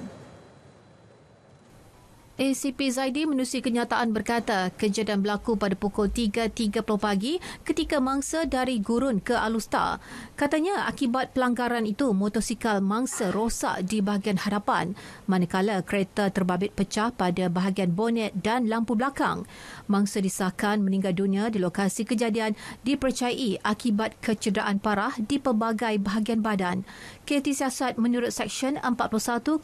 ACP Zaidi menerusi kenyataan berkata kejadian berlaku pada pukul 3.30 pagi ketika mangsa dari Gurun ke Alustar. Katanya akibat pelanggaran itu motosikal mangsa rosak di bahagian hadapan manakala kereta terbabit pecah pada bahagian bonet dan lampu belakang. Mangsa disahkan meninggal dunia di lokasi kejadian dipercayai akibat kecederaan parah di pelbagai bahagian badan. KT siasat menurut Seksyen 41-1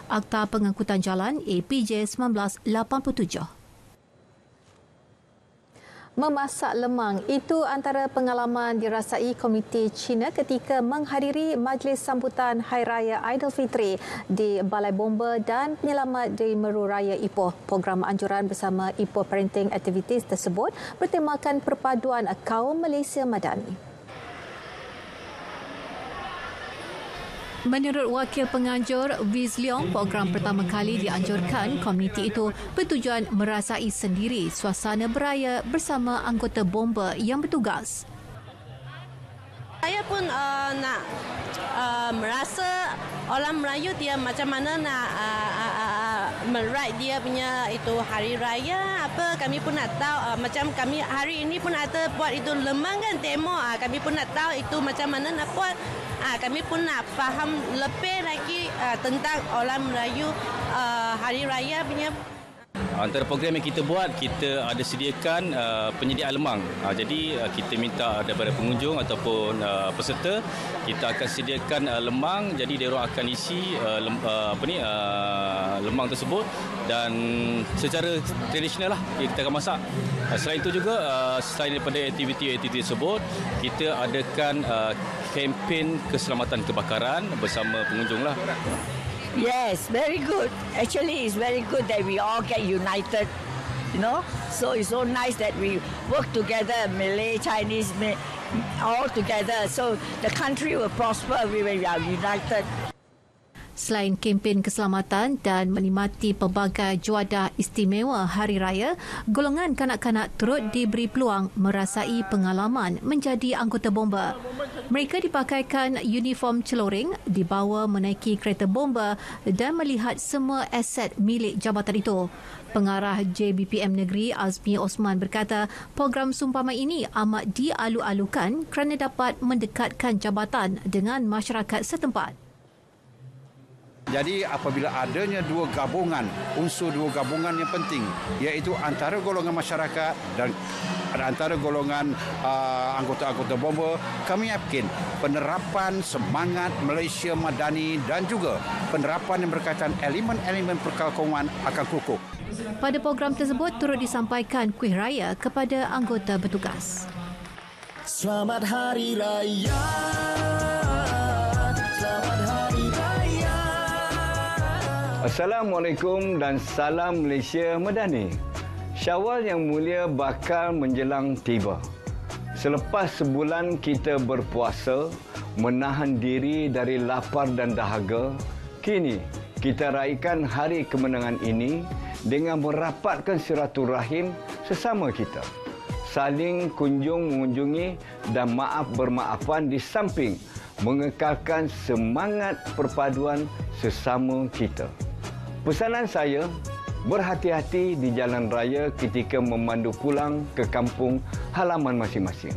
Akta Pengangkutan Jalan APJ 1987. Memasak lemang itu antara pengalaman dirasai komuniti Cina ketika menghadiri majlis sambutan Hari Raya Aidilfitri di Balai Bomba dan Penyelamat di Meru Raya Ipoh. Program anjuran bersama Ipoh Parenting Activities tersebut bertemakan perpaduan kaum Malaysia Madani. Menurut Wakil Penganjur Wiz Leong, program pertama kali dianjurkan komuniti itu bertujuan merasai sendiri suasana beraya bersama anggota bomba yang bertugas. Saya pun nak merasa orang Melayu dia macam mana nak meride dia punya itu hari raya apa, kami pun nak tahu macam kami hari ini pun ada buat itu lemang kan demo, kami pun nak tahu itu macam mana nak buat, kami pun nak faham lebih lagi tentang orang Melayu hari raya punya. Antara program yang kita buat, kita ada sediakan penyediaan lemang. Jadi kita minta daripada pengunjung ataupun peserta, kita akan sediakan lemang. Jadi dia orang akan isi lemang tersebut dan secara tradisional lah kita akan masak. Selain itu juga, selain daripada aktiviti-aktiviti tersebut, kita adakan kempen keselamatan kebakaran bersama pengunjung lah. Yes, very good. Actually, it's very good that we all get united, you know. So it's so nice that we work together, Malay, Chinese, all together. So the country will prosper when we are united. Selain kempen keselamatan dan menikmati pelbagai juadah istimewa Hari Raya, golongan kanak-kanak turut diberi peluang merasai pengalaman menjadi anggota bomba. Mereka dipakaikan uniform celoring, dibawa menaiki kereta bomba dan melihat semua aset milik jabatan itu. Pengarah JBPM Negeri Azmi Osman berkata, program sumpama ini amat dialu-alukan kerana dapat mendekatkan jabatan dengan masyarakat setempat. Jadi apabila adanya unsur dua gabungan yang penting, iaitu antara golongan masyarakat dan antara golongan anggota-anggota bomba, kami yakin penerapan semangat Malaysia Madani dan juga penerapan yang berkaitan elemen-elemen perkalkongan akan kukuh. Pada program tersebut turut disampaikan kuih raya kepada anggota bertugas. Selamat Hari Raya. Selamat Hari Raya. Assalamualaikum dan salam Malaysia Madani. Syawal yang mulia bakal menjelang tiba. Selepas sebulan kita berpuasa, menahan diri dari lapar dan dahaga, kini kita raikan hari kemenangan ini dengan merapatkan silaturahim sesama kita. Saling kunjung mengunjungi dan maaf bermaafan di samping mengekalkan semangat perpaduan sesama kita. Pesanan saya, berhati-hati di jalan raya ketika memandu pulang ke kampung halaman masing-masing.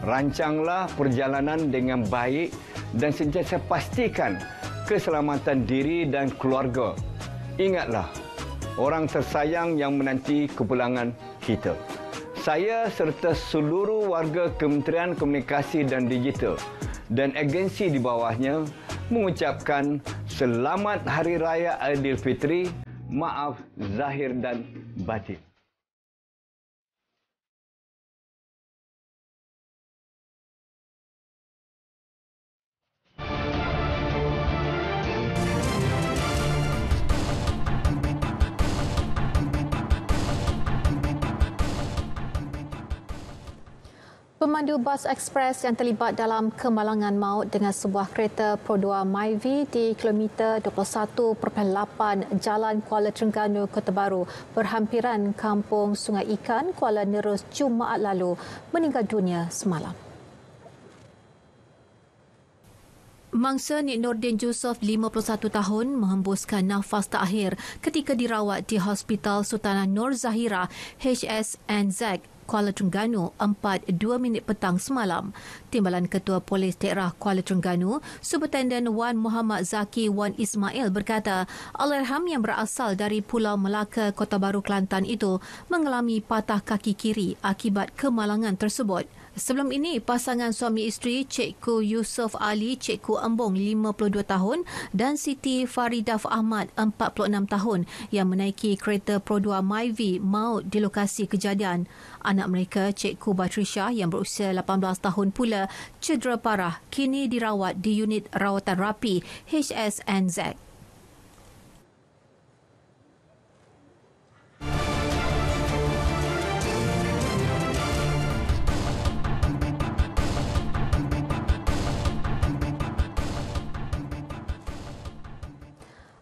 Rancanglah perjalanan dengan baik dan sentiasa pastikan keselamatan diri dan keluarga. Ingatlah, orang tersayang yang menanti kepulangan kita. Saya serta seluruh warga Kementerian Komunikasi dan Digital dan agensi di bawahnya mengucapkan Selamat Hari Raya Aidilfitri, maaf zahir dan batin. Pemandu bas ekspres yang terlibat dalam kemalangan maut dengan sebuah kereta Pro 2 Myvi di kilometer 21.8 Jalan Kuala Terengganu, Kota Baru, berhampiran Kampung Sungai Ikan, Kuala Nerus Jumaat lalu, meninggal dunia semalam. Mangsa Nik Nordin Yusof, 51 tahun, menghembuskan nafas terakhir ketika dirawat di Hospital Sultanah Nur Zahira HSNZ Kuala Terengganu 4:02 petang semalam. Timbalan Ketua Polis Daerah Kuala Terengganu, Superintendent Wan Muhammad Zaki Wan Ismail berkata, Allahyarham yang berasal dari Pulau Melaka, Kota Baru, Kelantan itu mengalami patah kaki kiri akibat kemalangan tersebut. Sebelum ini, pasangan suami isteri Cikgu Yusof Ali Cikgu Embong 52 tahun dan Siti Faridaf Ahmad 46 tahun yang menaiki kereta Pro 2 Myvi maut di lokasi kejadian. Anak mereka Cikgu Batrisha yang berusia 18 tahun pula cedera parah, kini dirawat di unit rawatan rapi HSNZ.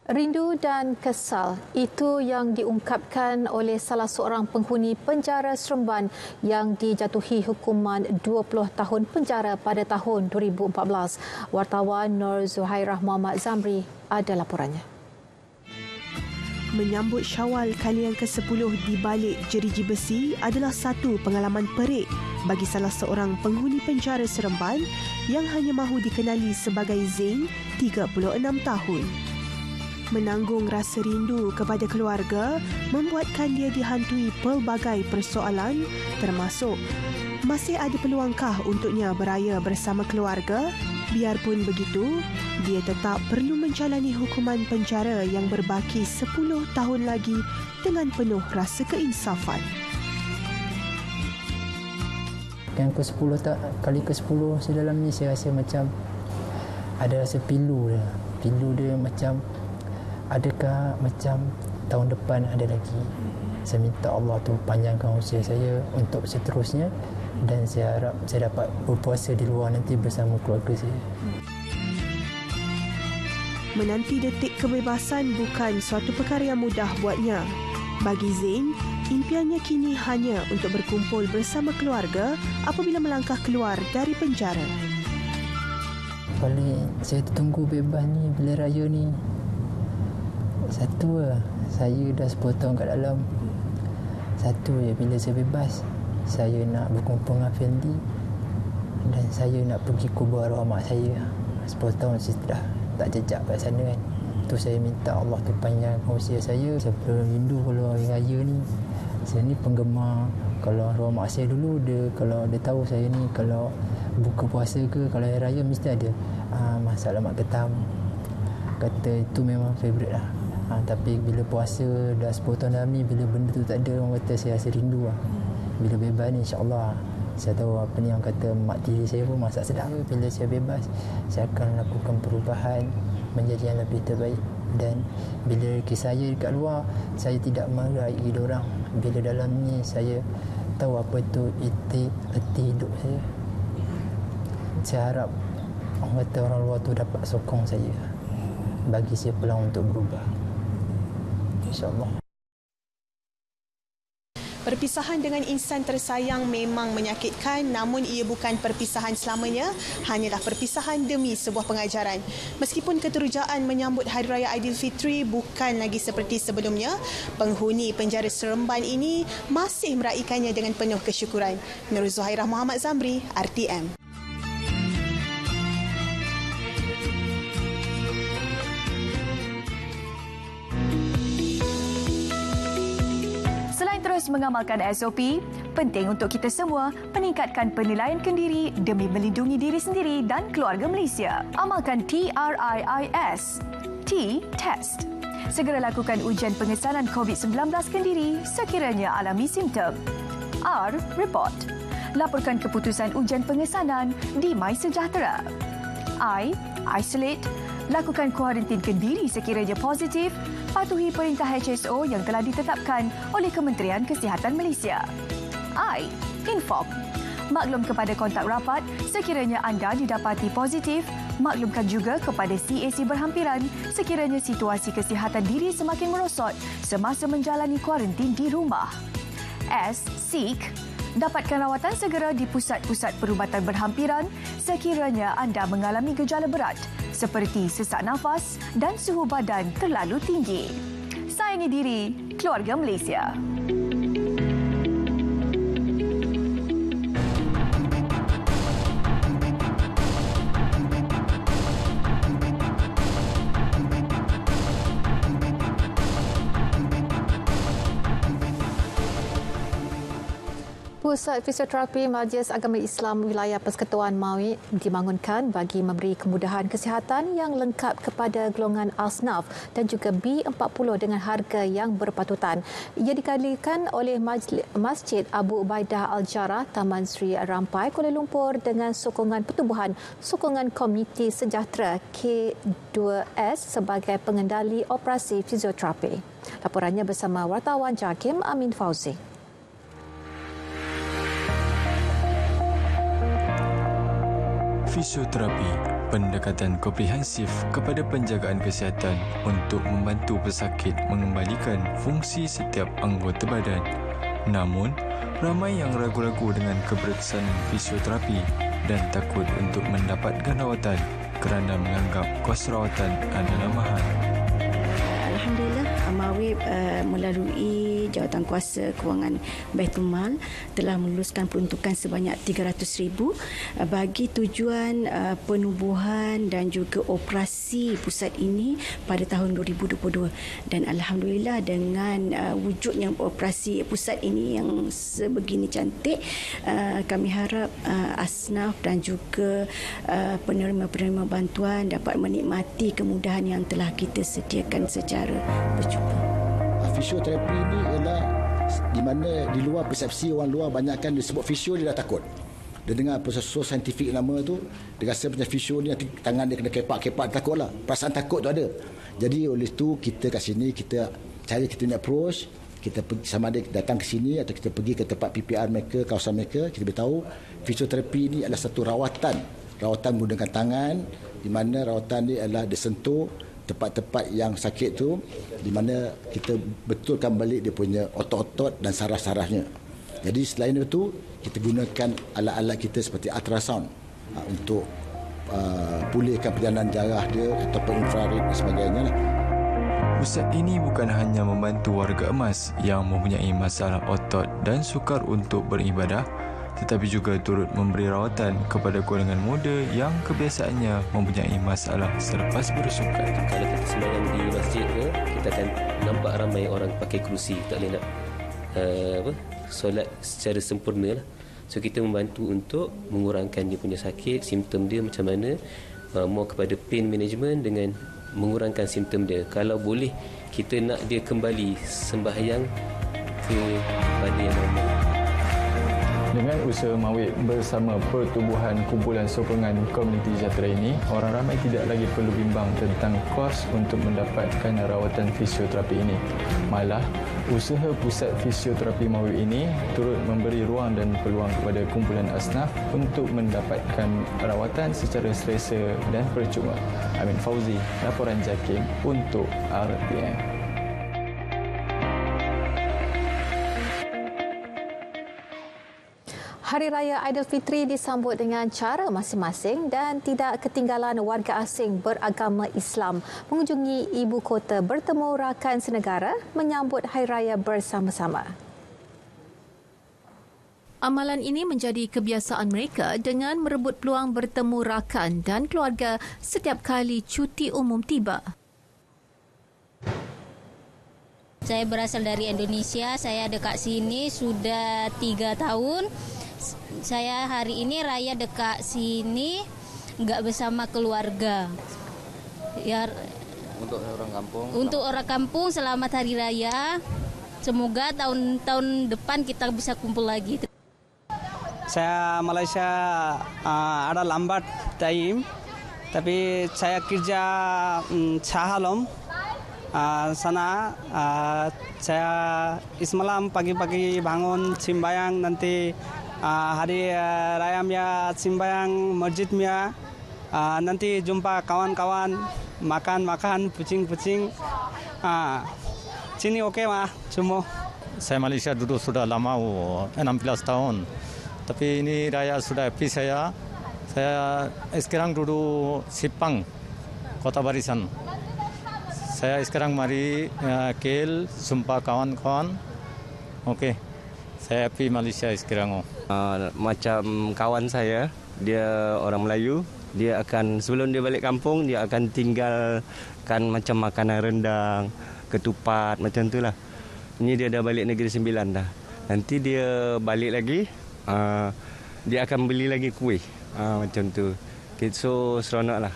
Rindu dan kesal, itu yang diungkapkan oleh salah seorang penghuni penjara Seremban yang dijatuhi hukuman 20 tahun penjara pada tahun 2014. Wartawan Nur Zuhairah Muhammad Zamri ada laporannya. Menyambut Syawal kali yang ke-10 di balik jeriji besi adalah satu pengalaman perik bagi salah seorang penghuni penjara Seremban yang hanya mahu dikenali sebagai Zain, 36 tahun. Menanggung rasa rindu kepada keluarga membuatkan dia dihantui pelbagai persoalan, termasuk masih ada peluangkah untuknya beraya bersama keluarga? Biarpun begitu, dia tetap perlu menjalani hukuman penjara yang berbaki 10 tahun lagi dengan penuh rasa keinsafan. Yang ke-10 kali ke-10 sedalam ni saya rasa macam ada rasa pilu dia. Pilu dia macam adakah macam tahun depan ada lagi. Saya minta Allah tu panjangkan usia saya untuk seterusnya dan saya harap saya dapat berpuasa di luar nanti bersama keluarga saya. Menanti detik kebebasan bukan suatu perkara yang mudah buatnya. Bagi Zain, impiannya kini hanya untuk berkumpul bersama keluarga apabila melangkah keluar dari penjara. Paling saya tunggu bebas ni bila raya ni. Satu lah, saya dah 10 tahun kat dalam. Satu je, bila saya bebas, saya nak berkumpul dengan family dan saya nak pergi kubur arwah mak saya. 10 tahun saya dah tak jejak kat sana kan. Tu saya minta Allah tu panjangkan usia saya. Saya perlu rindu kalau hari raya ni. Saya ni penggemar. Kalau arwah mak saya dulu, kalau dia tahu saya ni, kalau buka puasa ke, kalau hari raya mesti ada masak lemak ketam. Kata itu memang favourite lah. Tapi bila puasa dah 10 tahun dalam ni, bila benda tu tak ada, orang kata saya rasa rindu lah. Bila bebas ni insyaAllah saya tahu apa ni yang kata mak tiri saya pun masak sedap. Bila saya bebas, saya akan lakukan perubahan menjadi yang lebih terbaik. Dan bila rezeki saya dekat luar, saya tidak meraih orang. Bila dalam ni saya tahu apa tu erti hidup saya. Saya harap orang kata orang luar tu dapat sokong saya, bagi saya peluang untuk berubah, InsyaAllah. Perpisahan dengan insan tersayang memang menyakitkan, namun ia bukan perpisahan selamanya, hanyalah perpisahan demi sebuah pengajaran. Meskipun keterujaan menyambut Hari Raya Aidilfitri bukan lagi seperti sebelumnya, penghuni penjara Seremban ini masih meraikannya dengan penuh kesyukuran. Nur Zuhairah Muhammad Zamri, RTM. Terus mengamalkan SOP, penting untuk kita semua meningkatkan penilaian kendiri demi melindungi diri sendiri dan keluarga Malaysia. Amalkan TRIIS. T. Test. Segera lakukan ujian pengesanan COVID-19 kendiri sekiranya alami simptom. R. Report. Laporkan keputusan ujian pengesanan di MySejahtera. I. Isolate. Lakukan kuarantin kendiri sekiranya positif. Patuhi perintah HSO yang telah ditetapkan oleh Kementerian Kesihatan Malaysia. I. Inform. Maklum kepada kontak rapat sekiranya anda didapati positif. Maklumkan juga kepada CAC berhampiran sekiranya situasi kesihatan diri semakin merosot semasa menjalani kuarantin di rumah. S. Seek. Dapatkan rawatan segera di pusat-pusat perubatan berhampiran sekiranya anda mengalami gejala berat seperti sesak nafas dan suhu badan terlalu tinggi. Sayangi diri, keluarga Malaysia. Pusat Fisioterapi Majlis Agama Islam Wilayah Persekutuan Maui dibangunkan bagi memberi kemudahan kesihatan yang lengkap kepada golongan asnaf dan juga B40 dengan harga yang berpatutan. Ia dikendalikan oleh Masjid Abu Ubaidah Al-Jarrah, Taman Sri Rampai, Kuala Lumpur dengan sokongan pertubuhan sokongan Komiti Sejahtera K2S sebagai pengendali operasi fisioterapi. Laporannya bersama wartawan JAKIM Amin Fauzi. Fisioterapi, pendekatan komprehensif kepada penjagaan kesihatan untuk membantu pesakit mengembalikan fungsi setiap anggota badan. Namun, ramai yang ragu-ragu dengan keberkesanan fisioterapi dan takut untuk mendapatkan rawatan kerana menganggap kos rawatan adalah mahal. Alhamdulillah, Mawi melalui Jawatankuasa Kewangan Baitul Mal telah meluluskan peruntukan sebanyak 300,000 bagi tujuan penubuhan dan juga operasi pusat ini pada tahun 2022. Dan alhamdulillah dengan wujudnya operasi pusat ini yang sebegini cantik, kami harap asnaf dan juga penerima-penerima bantuan dapat menikmati kemudahan yang telah kita sediakan secara bercuba. Fisioterapi ini ialah di mana di luar persepsi orang luar banyakkan dia sebut fisio dia dah takut. Dia dengar proses saintifik nama tu, dia rasa macam fisio ni nanti tangan dia kena kepak-kepak, takutlah. Perasaan takut tu ada. Jadi oleh itu kita kat sini kita cari kita ni approach, kita pergi, sama ada datang ke sini atau kita pergi ke tempat PPR mereka, kawasan mereka, kita beritahu fisioterapi ini adalah satu rawatan menggunakan tangan, di mana rawatan ni adalah disentuh tempat-tempat yang sakit tu, di mana kita betulkan balik dia punya otot-otot dan saraf-sarafnya. Jadi selain itu kita gunakan alat-alat kita seperti ultrasound untuk pulihkan perjalanan darah dia ataupun infrared dan sebagainya. Pusat ini bukan hanya membantu warga emas yang mempunyai masalah otot dan sukar untuk beribadah, tetapi juga turut memberi rawatan kepada golongan muda yang kebiasaannya mempunyai masalah selepas bersukan. Kalau kita sembahyang di masjid ke, kita akan nampak ramai orang pakai kerusi, tak boleh nak solat secara sempurna lah. So kita membantu untuk mengurangkan dia punya sakit, simptom dia macam mana, more kepada pain management dengan mengurangkan simptom dia. Kalau boleh kita nak dia kembali sembahyang kepada yang normal. Dengan usaha Mawib bersama Pertubuhan Kumpulan Sokongan Komuniti Sejahtera ini, orang ramai tidak lagi perlu bimbang tentang kos untuk mendapatkan rawatan fisioterapi ini. Malah, usaha pusat fisioterapi Mawib ini turut memberi ruang dan peluang kepada kumpulan asnaf untuk mendapatkan rawatan secara selesa dan percuma. Amin Fauzi, laporan JAKIM untuk RTM. Hari Raya Aidilfitri disambut dengan cara masing-masing dan tidak ketinggalan warga asing beragama Islam mengunjungi ibu kota bertemu rakan senegara menyambut Hari Raya bersama-sama. Amalan ini menjadi kebiasaan mereka dengan merebut peluang bertemu rakan dan keluarga setiap kali cuti umum tiba. Saya berasal dari Indonesia, saya dekat sini sudah 3 tahun. Saya hari ini raya dekat sini enggak bersama keluarga. Ya, untuk orang kampung. Untuk orang kampung selamat hari raya. Semoga tahun depan kita bisa kumpul lagi. Saya Malaysia ada lambat time, tapi saya kerja Shahalom. Sana saya semalam pagi-pagi bangun sembahyang, nanti hari raya Mia sembahyang masjid Mia, nanti jumpa kawan-kawan makan pucing-pucing. Sini okey mah semua. Saya Malaysia duduk sudah lama 16 tahun. Tapi ini raya sudah happy saya. Saya sekarang duduk Sipang, Kota Barisan. Saya sekarang mari KL, sumpah kawan-kawan. Okey, saya happy Malaysia sekarang. Macam kawan saya, dia orang Melayu. Dia akan, sebelum dia balik kampung, dia akan tinggalkan macam makanan rendang, ketupat, macam tu lah. Ini dia dah balik Negeri Sembilan dah. Nanti dia balik lagi, dia akan beli lagi kuih. Macam tu. So, seronok lah.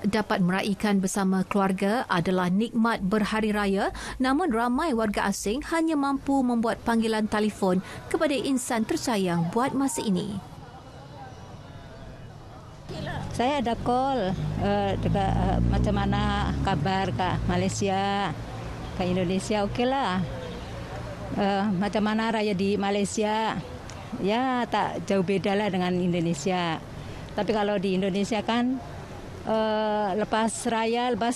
Dapat meraihkan bersama keluarga adalah nikmat berhari raya, namun ramai warga asing hanya mampu membuat panggilan telefon kepada insan tersayang buat masa ini. Saya ada call macam mana kabar ke Malaysia, ke Indonesia, okeylah. Macam mana raya di Malaysia? Ya tak jauh beda lah dengan Indonesia. Tapi kalau di Indonesia kan lepas raya, lepas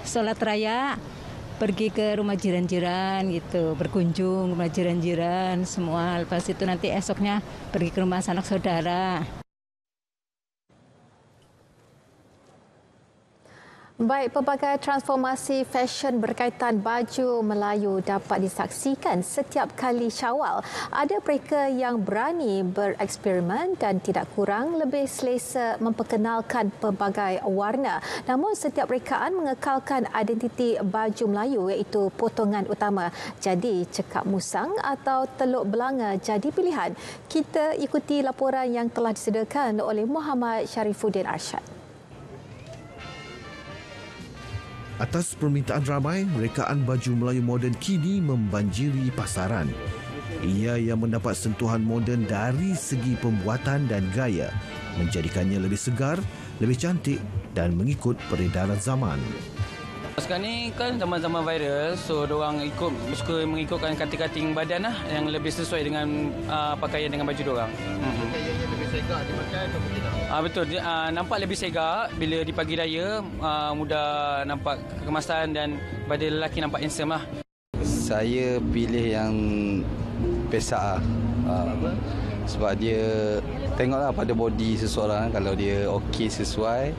solat raya, pergi ke rumah jiran-jiran gitu, berkunjung rumah jiran-jiran semua. Lepas itu nanti esoknya pergi ke rumah sanak saudara. Baik, pelbagai transformasi fashion berkaitan baju Melayu dapat disaksikan setiap kali Syawal. Ada mereka yang berani bereksperimen dan tidak kurang lebih selesa memperkenalkan pelbagai warna. Namun setiap rekaan mengekalkan identiti baju Melayu iaitu potongan utama. Jadi cekap musang atau teluk belanga jadi pilihan. Kita ikuti laporan yang telah disediakan oleh Muhammad Sharifuddin Arsyad. Atas permintaan ramai, rekaan baju Melayu moden kini membanjiri pasaran. Ia yang mendapat sentuhan moden dari segi pembuatan dan gaya, menjadikannya lebih segar, lebih cantik dan mengikut peredaran zaman. Sekarang ni kan zaman-zaman viral, so diorang suka mengikutkan kating-kating badan lah yang lebih sesuai dengan pakaian dengan baju diorang. Pakaiannya lebih segak dipakai atau tidak? Betul, nampak lebih segak bila di pagi raya, mudah nampak kekemasan dan badan lelaki nampak handsome lah. Saya pilih yang pesak sebab dia tengoklah pada body seseorang, kalau dia okey sesuai.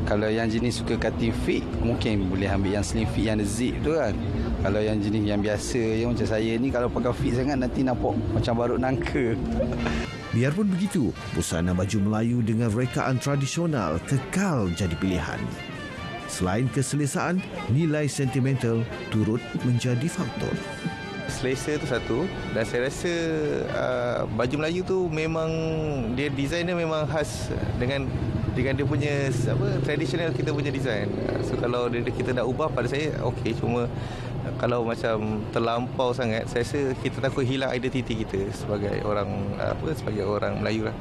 Kalau yang jenis suka cutting fit, mungkin boleh ambil yang slim fit yang ada zip tu kan. Kalau yang jenis yang biasa yang macam saya ni, kalau pakai fit sangat nanti nampak macam barut nangka. Biarpun begitu, busana baju Melayu dengan rekaan tradisional kekal jadi pilihan. Selain keselesaan, nilai sentimental turut menjadi faktor. Selesa tu satu, dan saya rasa baju Melayu tu memang dia design dia memang khas dengan dia punya tradisional kita punya design. So kalau kita nak ubah, pada saya okey, cuma kalau macam terlampau sangat, saya rasa kita takut hilang identiti kita sebagai orang sebagai orang Melayu lah.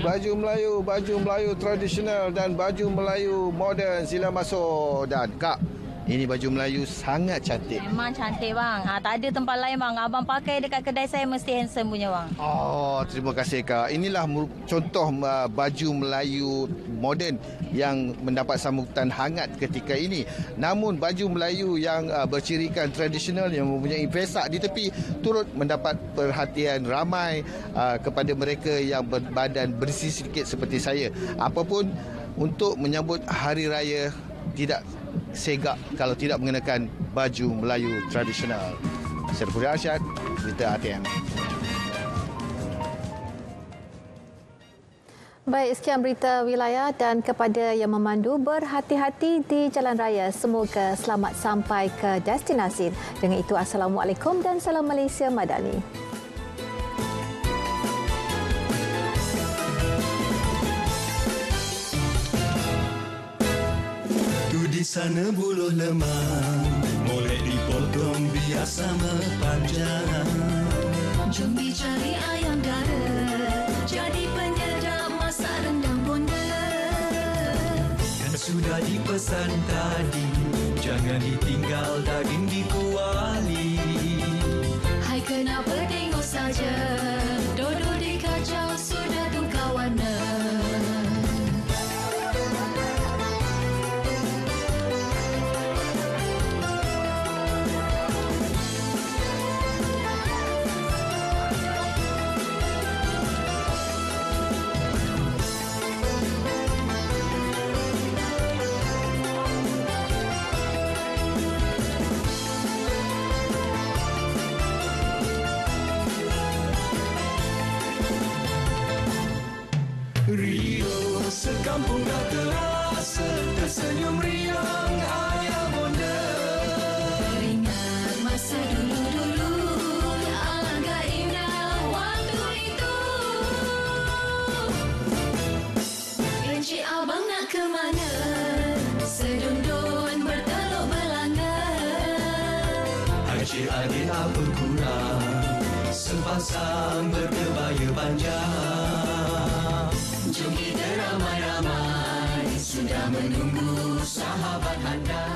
Baju Melayu tradisional dan baju Melayu moden, sila masuk. Dan Kak, ini baju Melayu sangat cantik. Memang cantik bang. Tak ada tempat lain bang. Abang pakai dekat kedai saya mesti handsome punya bang. Oh, terima kasih Kak. Inilah contoh baju Melayu moden yang mendapat sambutan hangat ketika ini. Namun baju Melayu yang bercirikan tradisional yang mempunyai pesak di tepi turut mendapat perhatian ramai kepada mereka yang berbadan berisi sedikit seperti saya. Apapun untuk menyambut Hari Raya, tidak segak kalau tidak mengenakan baju Melayu tradisional. Sharifuddin Arsyad, Berita ATM. Baik, sekian berita wilayah, dan kepada yang memandu, berhati-hati di jalan raya. Semoga selamat sampai ke destinasi. Dengan itu, Assalamualaikum dan Salam Malaysia Madani. Di sana buluh lemah, boleh dipotong biar sama panjang. Jom dicari ayam dara, jadi penyedap masak rendang bonda. Kan sudah dipesan tadi, jangan ditinggal daging di kuali. Hai, kenapa tengok saja, duduk di kacau sudah tukar warna. Rio sekampung dah terasa, tersenyum riang ayah bonda. Ingat masa dulu-dulu, alangkah indah waktu itu. Encik abang nak ke mana? Sedundun berteluk belanga. Encik adik apa kurang, sepasang berkebaya panjang. Jom kita ramai-ramai, sudah menunggu sahabat anda.